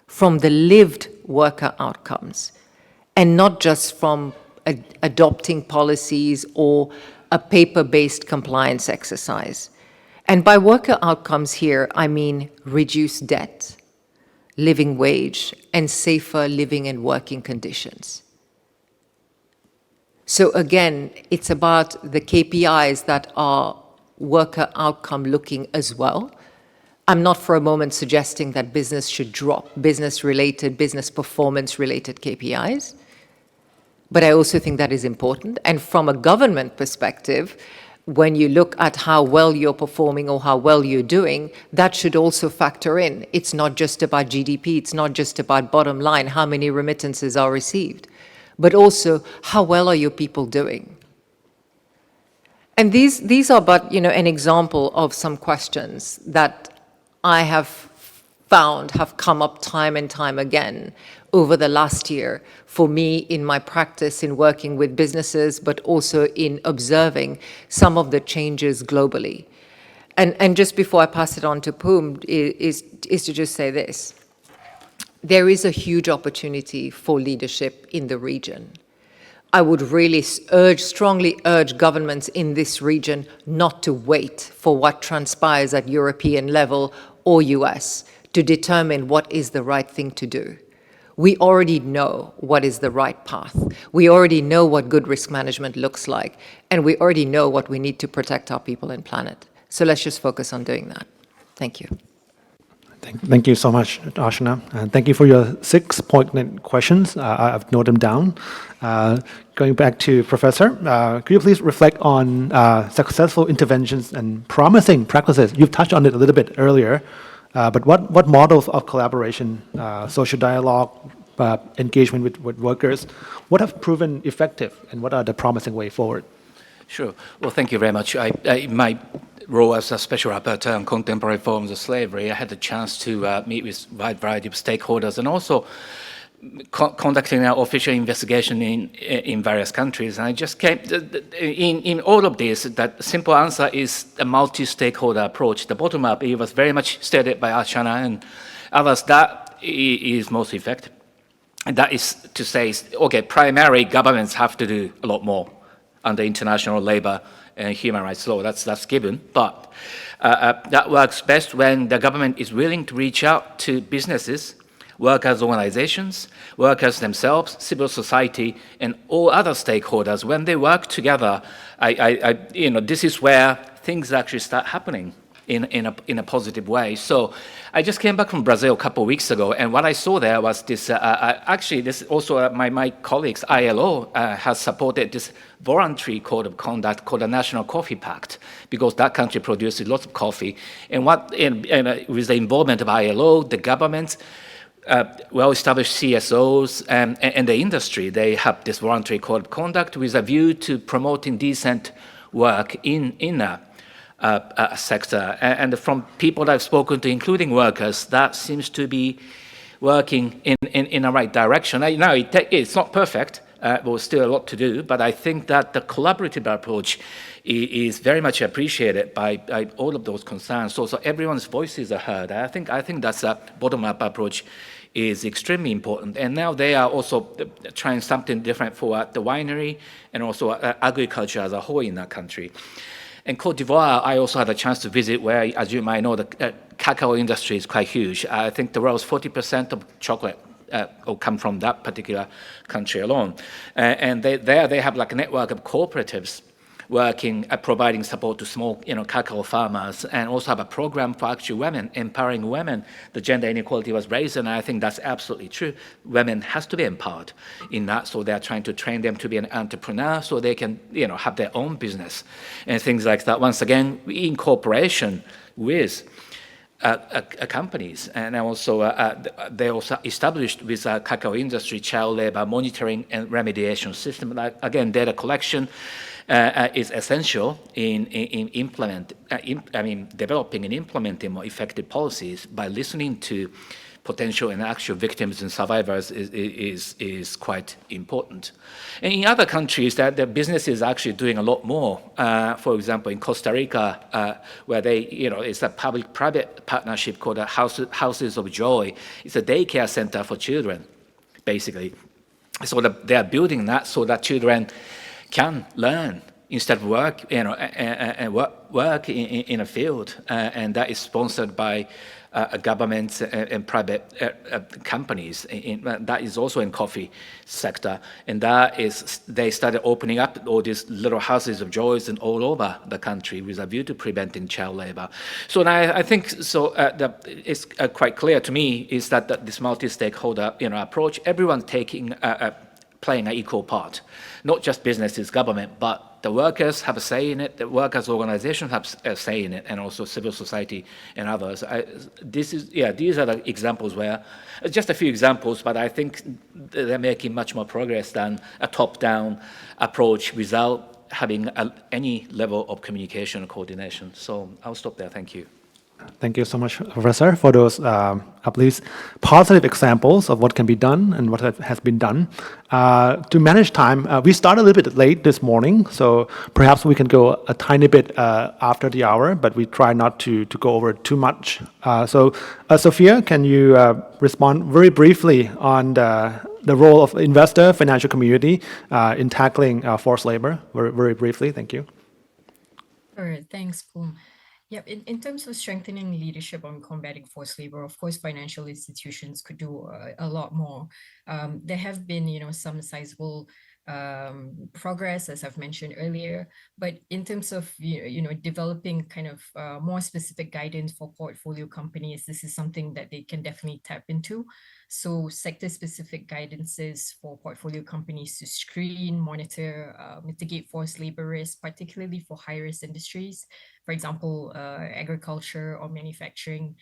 from the lived worker outcomes and not just from adopting policies or a paper-based compliance exercise? And by worker outcomes here, I mean reduced debt, living wage, and safer living and working conditions. So again, it's about the KPIs that are worker outcome looking as well, I'm not for a moment suggesting that business should drop business-related, business performance-related KPIs, but I also think that is important. And from a government perspective, when you look at how well you're performing or how well you're doing, that should also factor in. It's not just about GDP, it's not just about bottom line, how many remittances are received, but also how well are your people doing? And these are but, an example of some questions that I have found have come up time and time again over the last year for me in my practice in working with businesses, but also in observing some of the changes globally. And just before I pass it on to Poom, is to just say this. There is a huge opportunity for leadership in the region. I would really strongly urge governments in this region not to wait for what transpires at European level or US to determine what is the right thing to do. We already know what is the right path. We already know what good risk management looks like, and we already know what we need to protect our people and planet. So let's just focus on doing that. Thank you. Thank you so much, Ashna. And thank you for your 6 poignant questions. I've noted them down. Going back to Professor, could you please reflect on successful interventions and promising practices? You've touched on it a little bit earlier, but what models of collaboration, social dialogue, engagement with workers, what have proven effective and what are the promising way forward? Sure. Well, thank you very much. My role as a special rapporteur on contemporary forms of slavery, I had the chance to meet with a wide variety of stakeholders and also conducting an official investigation in various countries. And I just came, in all of this, that simple answer is a multi-stakeholder approach. The bottom up, it was very much stated by Ashana and others, that is most effective. And that is to say, okay, primary governments have to do a lot more under international labor and human rights law, that's given. But that works best when the government is willing to reach out to businesses, workers' organizations, workers themselves, civil society, and all other stakeholders. When they work together, this is where things actually start happening in a positive way. So I just came back from Brazil a couple of weeks ago, and what I saw there was this, actually this also my colleagues, ILO, has supported this voluntary code of conduct called the National Coffee Pact, because that country produces lots of coffee. And with the involvement of ILO, the government, well-established CSOs and the industry, they have this voluntary code of conduct with a view to promoting decent work in a sector. And from people I've spoken to, including workers, that seems to be working in the right direction. It's not perfect. There's still a lot to do, but I think that the collaborative approach is very much appreciated by all of those concerned. So everyone's voices are heard. I think that's a bottom-up approach is extremely important. And now they are also trying something different for the winery and also agriculture as a whole in that country. In Côte d'Ivoire, I also had a chance to visit where, as you might know, the cacao industry is quite huge. I think the world's 40% of chocolate will come from that particular country alone. And they have like a network of cooperatives working at providing support to small, cacao farmers, and also have a program for actually women, empowering women. The gender inequality was raised, and I think that's absolutely true. Women has to be empowered in that, so they're trying to train them to be an entrepreneur so they can, have their own business and things like that. Once again, in cooperation with companies, and also they also established with cacao industry child labor monitoring and remediation system. Again, data collection is essential in developing and implementing more effective policies by listening to potential and actual victims and survivors is quite important. And in other countries, that the business is actually doing a lot more. For example, in Costa Rica, where it's a public-private partnership called Houses of Joy. It's a daycare center for children, basically. So they are building that so that children can learn instead of work, and work in a field, and that is sponsored by governments and private companies. That is also in coffee sector, and that is they started opening up all these little houses of joys and all over the country with a view to preventing child labor. So I think so. It's quite clear to me is that this multi-stakeholder approach, everyone taking playing an equal part, not just businesses, government, but the workers have a say in it, the workers' organizations have a say in it, and also civil society and others. These are the examples where, just a few examples, but I think they're making much more progress than a top-down approach without having any level of communication and coordination. So I'll stop there, thank you. Thank you so much, Professor, for those at least positive examples of what can be done and what has been done. To manage time, we started a little bit late this morning, so perhaps we can go a tiny bit after the hour, but we try not to go over too much. Sophia, can you respond very briefly on the role of investor financial community in tackling forced labor? Very, very briefly, thank you. Sure, thanks, Poom. Yep, in terms of strengthening leadership on combating forced labor, of course, financial institutions could do a lot more. There have been, some sizable progress, as I've mentioned earlier, but in terms of, developing kind of more specific guidance for portfolio companies, this is something that they can definitely tap into. So sector-specific guidances for portfolio companies to screen, monitor, mitigate forced labor risk, particularly for high-risk industries, for example, agriculture or manufacturing.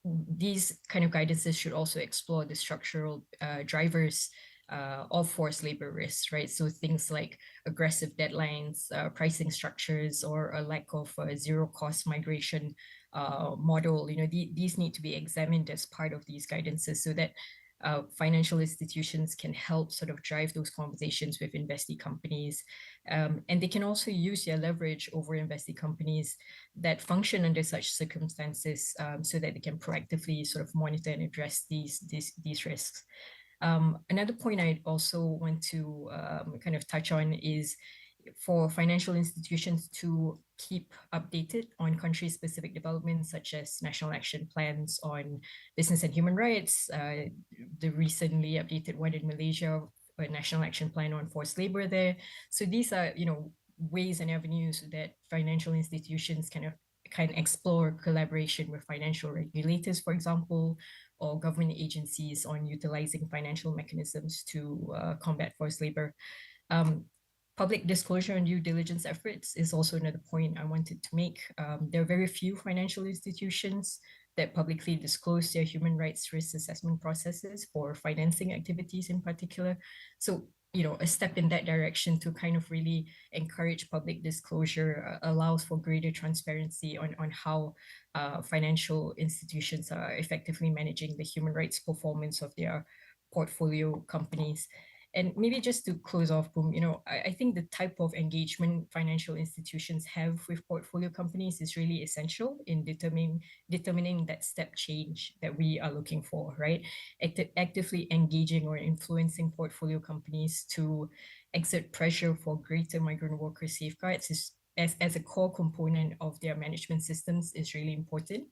These kind of guidances should also explore the structural drivers of forced labor risks, right? So things like aggressive deadlines, pricing structures, or a lack of zero-cost migration model. These need to be examined as part of these guidances so that financial institutions can help sort of drive those conversations with investee companies. And they can also use their leverage over investee companies that function under such circumstances so that they can proactively sort of monitor and address these risks. Another point I'd also want to kind of touch on is for financial institutions to keep updated on country-specific developments, such as national action plans on business and human rights, the recently updated one in Malaysia, a national action plan on forced labor there. So these are, ways and avenues that financial institutions can explore collaboration with financial regulators, for example, or government agencies on utilizing financial mechanisms to combat forced labor. Public disclosure and due diligence efforts is also another point I wanted to make. There are very few financial institutions that publicly disclose their human rights risk assessment processes for financing activities in particular. So, a step in that direction to kind of really encourage public disclosure allows for greater transparency on how financial institutions are effectively managing the human rights performance of their portfolio companies. And maybe just to close off, Poom, I think the type of engagement financial institutions have with portfolio companies is really essential in determining that step change that we are looking for, right? Actively engaging or influencing portfolio companies to exert pressure for greater migrant worker safeguards as a core component of their management systems is really important.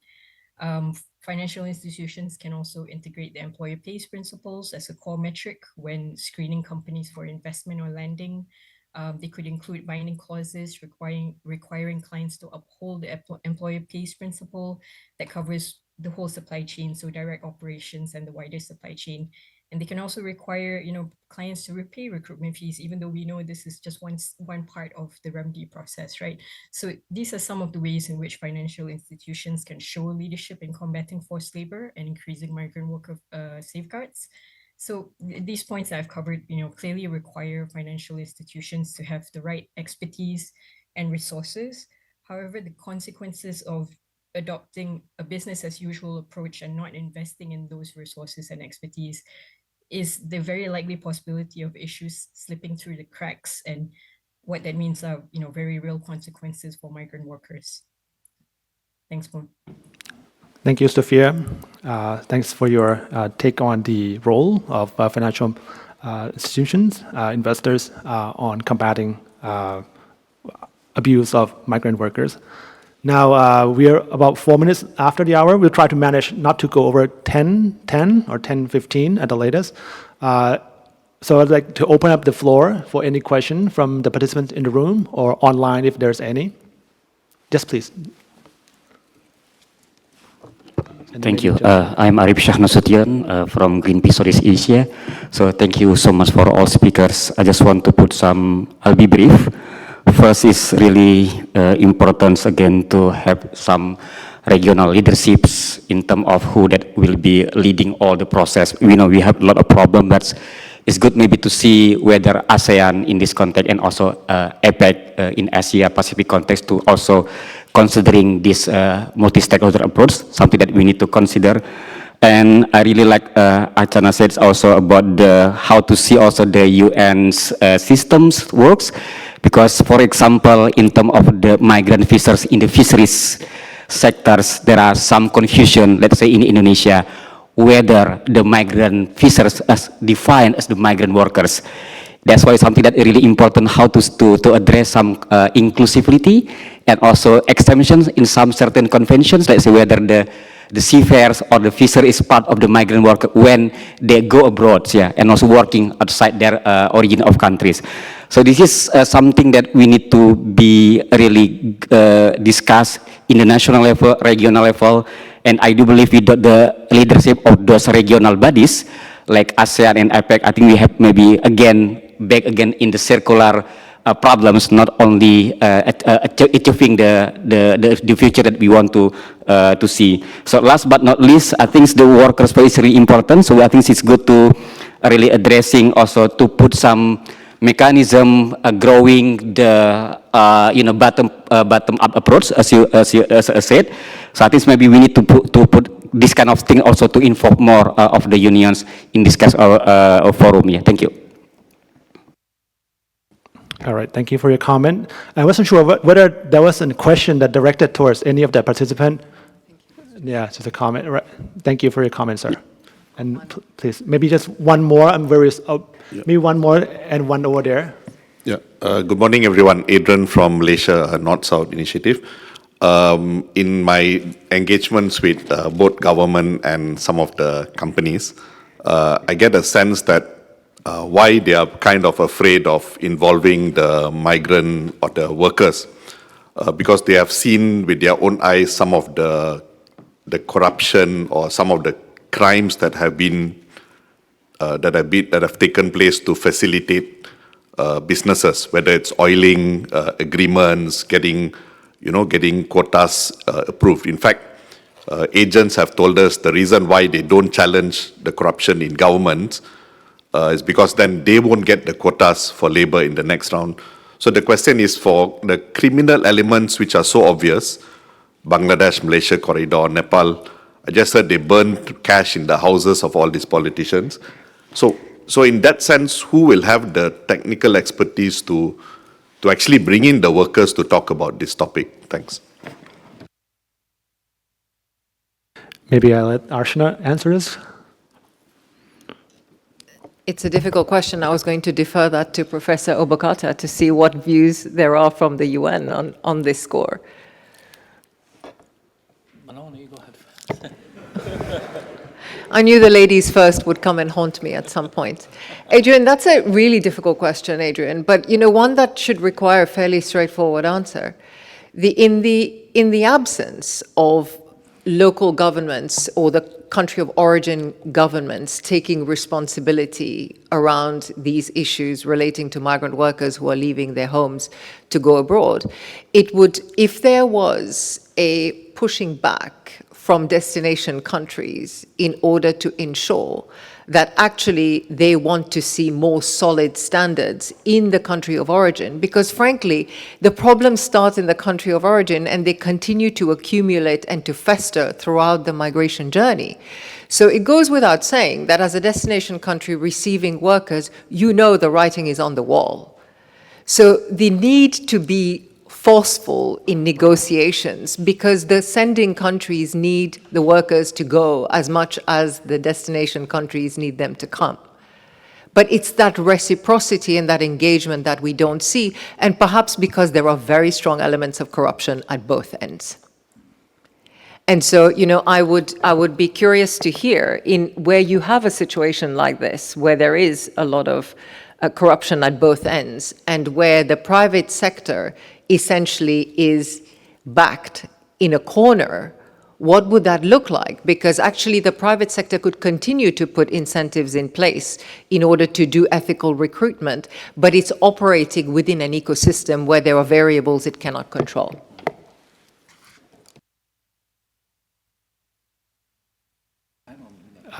Financial institutions can also integrate the employer pays principles as a core metric when screening companies for investment or lending. They could include binding clauses requiring clients to uphold the employer pays principle that covers the whole supply chain, so direct operations and the wider supply chain. And they can also require, clients to repay recruitment fees, even though we know this is just one part of the remedy process, right? So these are some of the ways in which financial institutions can show leadership in combating forced labor and increasing migrant worker safeguards. So these points that I've covered, clearly require financial institutions to have the right expertise and resources. However, the consequences of adopting a business as usual approach and not investing in those resources and expertise is the very likely possibility of issues slipping through the cracks, and what that means are very real consequences for migrant workers. Thanks, Poon. Thank you, Sophia. Thanks for your take on the role of financial institutions, investors on combating abuse of migrant workers. Now, we are about 4 minutes after the hour. We'll try to manage not to go over 10 or 10:15 at the latest. So I'd like to open up the floor for any question from the participants in the room or online if there's any. Yes, please. Thank you. I'm Arif Shahnasution from Greenpeace Southeast Asia. So thank you so much for all speakers. I just want to put I'll be brief. First is really important again to have some regional leaderships in terms of who that will be leading all the process. We know we have a lot of problems, but it's good maybe to see whether ASEAN in this context and also APEC in Asia Pacific context to also considering this multi-stakeholder approach, something that we need to consider. And I really like Archana said also about how to see also the UN's systems works, because for example, in terms of the migrant fishers in the fisheries sectors, there are some confusion, let's say in Indonesia, whether the migrant fishers as defined as the migrant workers. That's why something that is really important, how to address some inclusivity and also exemptions in some certain conventions, let's say whether the seafarers or the fisher is part of the migrant worker when they go abroad, yeah, and also working outside their origin of countries. So this is something that we need to be really discuss in the national level, regional level, and I do believe with the leadership of those regional bodies like ASEAN and APEC, I think we have maybe back again in the circular problems, not only achieving the future that we want to see. So last but not least, I think the workers' pay is really important. So I think it's good to really addressing also to put some mechanism growing the bottom up approach as you said. So I think maybe we need to put this kind of thing also to involve more of the unions in this case forum. Yeah, thank you. All right, thank you for your comment. I wasn't sure whether there was a question that directed towards any of the participant. Yeah, just a comment. Right. Thank you for your comment, sir. And please, maybe just one more. I'm very, maybe one more and one over there. Yeah. Good morning, everyone. Adrian from Malaysia North-South Initiative. In my engagements with both government and some of the companies, I get a sense that why they are kind of afraid of involving the migrant or the workers, because they have seen with their own eyes some of the corruption or some of the crimes that have taken place to facilitate businesses, whether it's oiling agreements, getting quotas approved. In fact, agents have told us the reason why they don't challenge the corruption in governments is because then they won't get the quotas for labor in the next round. So the question is for the criminal elements which are so obvious, Bangladesh, Malaysia corridor, Nepal, I just heard they burned cash in the houses of all these politicians. So in that sense, who will have the technical expertise to actually bring in the workers to talk about this topic? Thanks. Maybe I'll let Archana answer this. It's a difficult question. I was going to defer that to Professor Obokata to see what views there are from the UN on this score. I knew the ladies first would come and haunt me at some point. Adrian, that's a really difficult question, Adrian, but one that should require a fairly straightforward answer. In the absence of local governments or the country of origin governments taking responsibility around these issues relating to migrant workers who are leaving their homes to go abroad, if there was a pushing back from destination countries in order to ensure that actually they want to see more solid standards in the country of origin, because frankly, the problems start in the country of origin and they continue to accumulate and to fester throughout the migration journey. So it goes without saying that as a destination country receiving workers, the writing is on the wall. So the need to be forceful in negotiations, because the sending countries need the workers to go as much as the destination countries need them to come. But it's that reciprocity and that engagement that we don't see, and perhaps because there are very strong elements of corruption at both ends. And so, I would be curious to hear in where you have a situation like this, where there is a lot of corruption at both ends, and where the private sector essentially is backed in a corner, what would that look like? Because actually the private sector could continue to put incentives in place in order to do ethical recruitment, but it's operating within an ecosystem where there are variables it cannot control.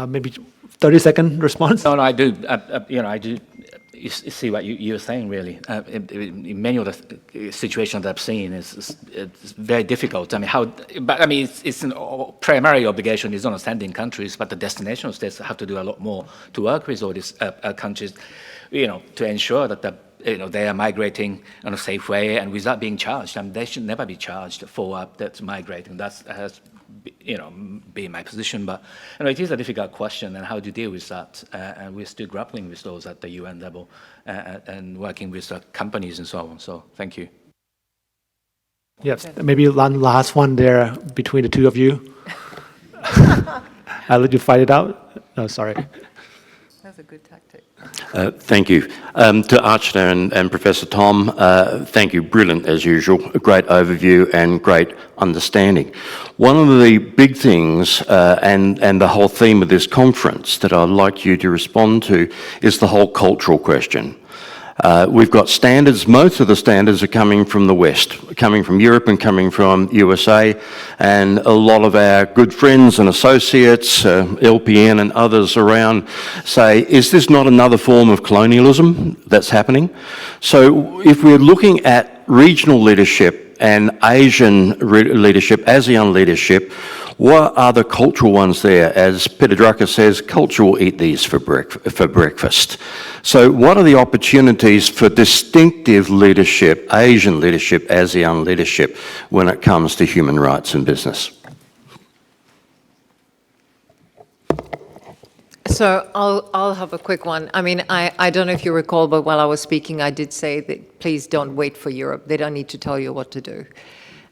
Maybe 30-second response? No, I do. I do see what you're saying, really. In many of the situations that I've seen, it's very difficult. It's a primary obligation is on ascending countries, but the destination states have to do a lot more to work with all these countries, to ensure that they are migrating in a safe way and without being charged. They should never be charged for that migrating. That has be my position, but it is a difficult question, and how do you deal with that? And we're still grappling with those at the UN level and working with the companies and so on. So thank you. Yes, maybe one last one there between the two of you. I'll let you fight it out. No, sorry. That's a good tactic. Thank you. To Archana and Professor Tom, thank you. Brilliant, as usual. A great overview and great understanding. One of the big things and the whole theme of this conference that I'd like you to respond to is the whole cultural question. We've got standards, most of the standards are coming from the West, coming from Europe and coming from USA, and a lot of our good friends and associates, LPN and others around say, is this not another form of colonialism that's happening? So if we're looking at regional leadership and Asian leadership, ASEAN leadership, what are the cultural ones there? As Peter Drucker says, culture will eat these for breakfast. So what are the opportunities for distinctive leadership, Asian leadership, ASEAN leadership, when it comes to human rights in business? So I'll have a quick one. I don't know if you recall, but while I was speaking, I did say that please don't wait for Europe. They don't need to tell you what to do.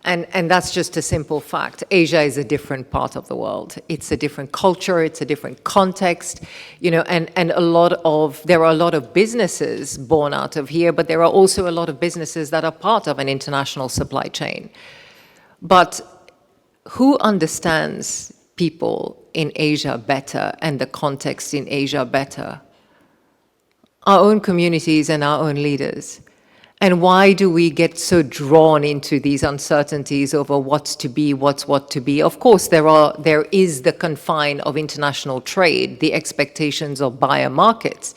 And that's just a simple fact. Asia is a different part of the world. It's a different culture, it's a different context, and there are a lot of businesses born out of here, but there are also a lot of businesses that are part of an international supply chain. But who understands people in Asia better and the context in Asia better? Our own communities and our own leaders. And why do we get so drawn into these uncertainties over what's to be, what's what to be? Of course, there is the confine of international trade, the expectations of buyer markets.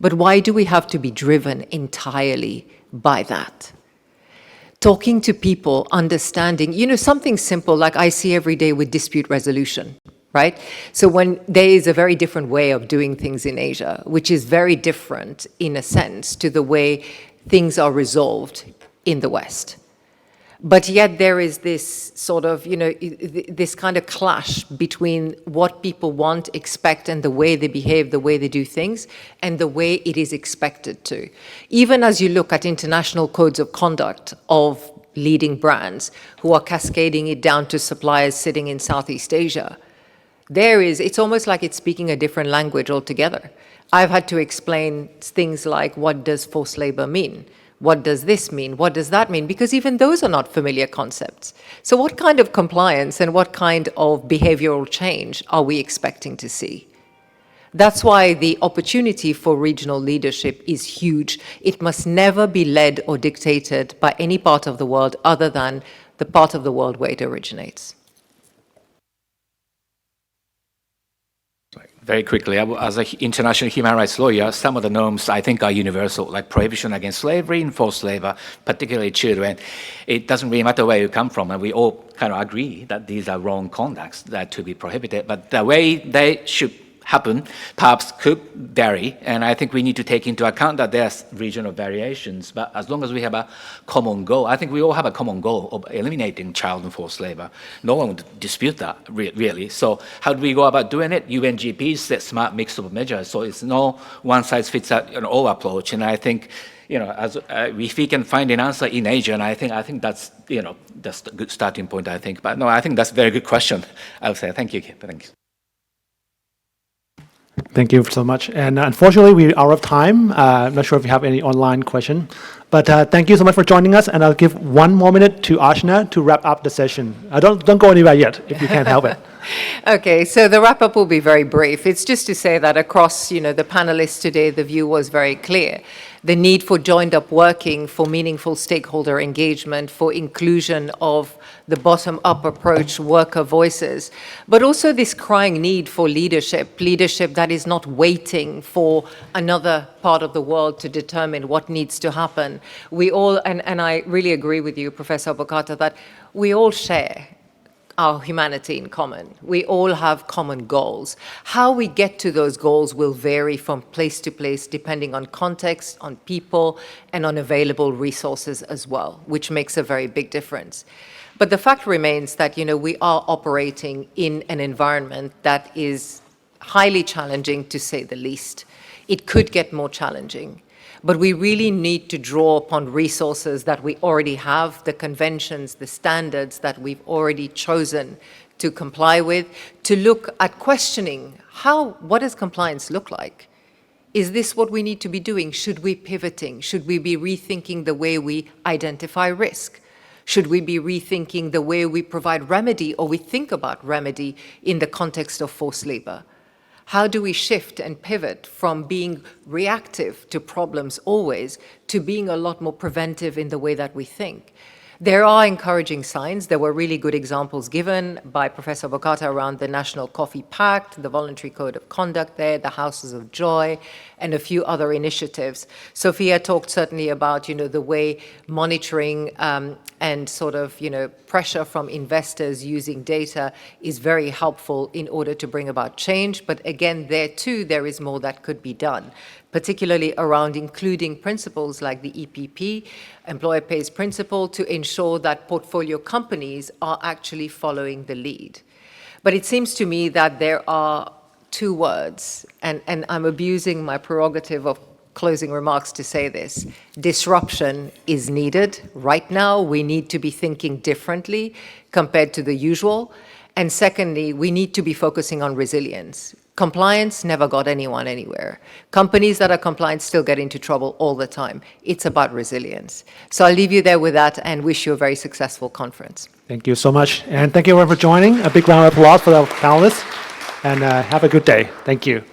But why do we have to be driven entirely by that? Talking to people, understanding, something simple like I see every day with dispute resolution, right? So when there is a very different way of doing things in Asia, which is very different in a sense to the way things are resolved in the West. But yet there is this sort of, this kind of clash between what people want, expect, and the way they behave, the way they do things, and the way it is expected to. Even as you look at international codes of conduct of leading brands who are cascading it down to suppliers sitting in Southeast Asia, it's almost like it's speaking a different language altogether. I've had to explain things like, what does forced labor mean? What does this mean? What does that mean? Because even those are not familiar concepts. So what kind of compliance and what kind of behavioral change are we expecting to see? That's why the opportunity for regional leadership is huge. It must never be led or dictated by any part of the world other than the part of the world where it originates. Very quickly, as an international human rights lawyer, some of the norms I think are universal, like prohibition against slavery and forced labor, particularly children. It doesn't really matter where you come from, and we all kind of agree that these are wrong conducts that to be prohibited, but the way they should happen, perhaps could vary. And I think we need to take into account that there's regional variations. But as long as we have a common goal, I think we all have a common goal of eliminating child and forced labor. No one would dispute that, really. So how do we go about doing it? UNGP set smart mix of measures. So it's no one-size-fits-all approach. And I think, if we can find an answer in Asia, and I think that's, that's a good starting point, I think. But no, I think that's a very good question, I would say. Thank you. Thanks. Thank you so much. And unfortunately, we're out of time. I'm not sure if you have any online question. But thank you so much for joining us. And I'll give 1 more minute to Ashna to wrap up the session. Don't go anywhere yet, if you can't help it. Okay, so the wrap-up will be very brief. It's just to say that across, the panelists today, the view was very clear. The need for joined-up working, for meaningful stakeholder engagement, for inclusion of the bottom-up approach, worker voices, but also this crying need for leadership that is not waiting for another part of the world to determine what needs to happen. We all, and I really agree with you, Professor Bokata, that we all share our humanity in common. We all have common goals. How we get to those goals will vary from place to place depending on context, on people, and on available resources as well, which makes a very big difference. But the fact remains that, we are operating in an environment that is highly challenging, to say the least. It could get more challenging. But we really need to draw upon resources that we already have, the conventions, the standards that we've already chosen to comply with, to look at questioning what does compliance look like? Is this what we need to be doing? Should we be pivoting? Should we be rethinking the way we identify risk? Should we be rethinking the way we provide remedy or we think about remedy in the context of forced labor? How do we shift and pivot from being reactive to problems always to being a lot more preventive in the way that we think? There are encouraging signs. There were really good examples given by Professor Bokata around the National Coffee Pact, the Voluntary Code of Conduct there, the Houses of Joy, and a few other initiatives. Sophia talked certainly about, the way monitoring and sort of, pressure from investors using data is very helpful in order to bring about change. But again, there too, there is more that could be done, particularly around including principles like the EPP, employer pays principle, to ensure that portfolio companies are actually following the lead. But it seems to me that there are 2 words, and I'm abusing my prerogative of closing remarks to say this. Disruption is needed. Right now, we need to be thinking differently compared to the usual. And secondly, we need to be focusing on resilience. Compliance never got anyone anywhere. Companies that are compliant still get into trouble all the time. It's about resilience. So I'll leave you there with that and wish you a very successful conference. Thank you so much. And thank you everyone for joining. A big round of applause for the panelists. And have a good day. Thank you.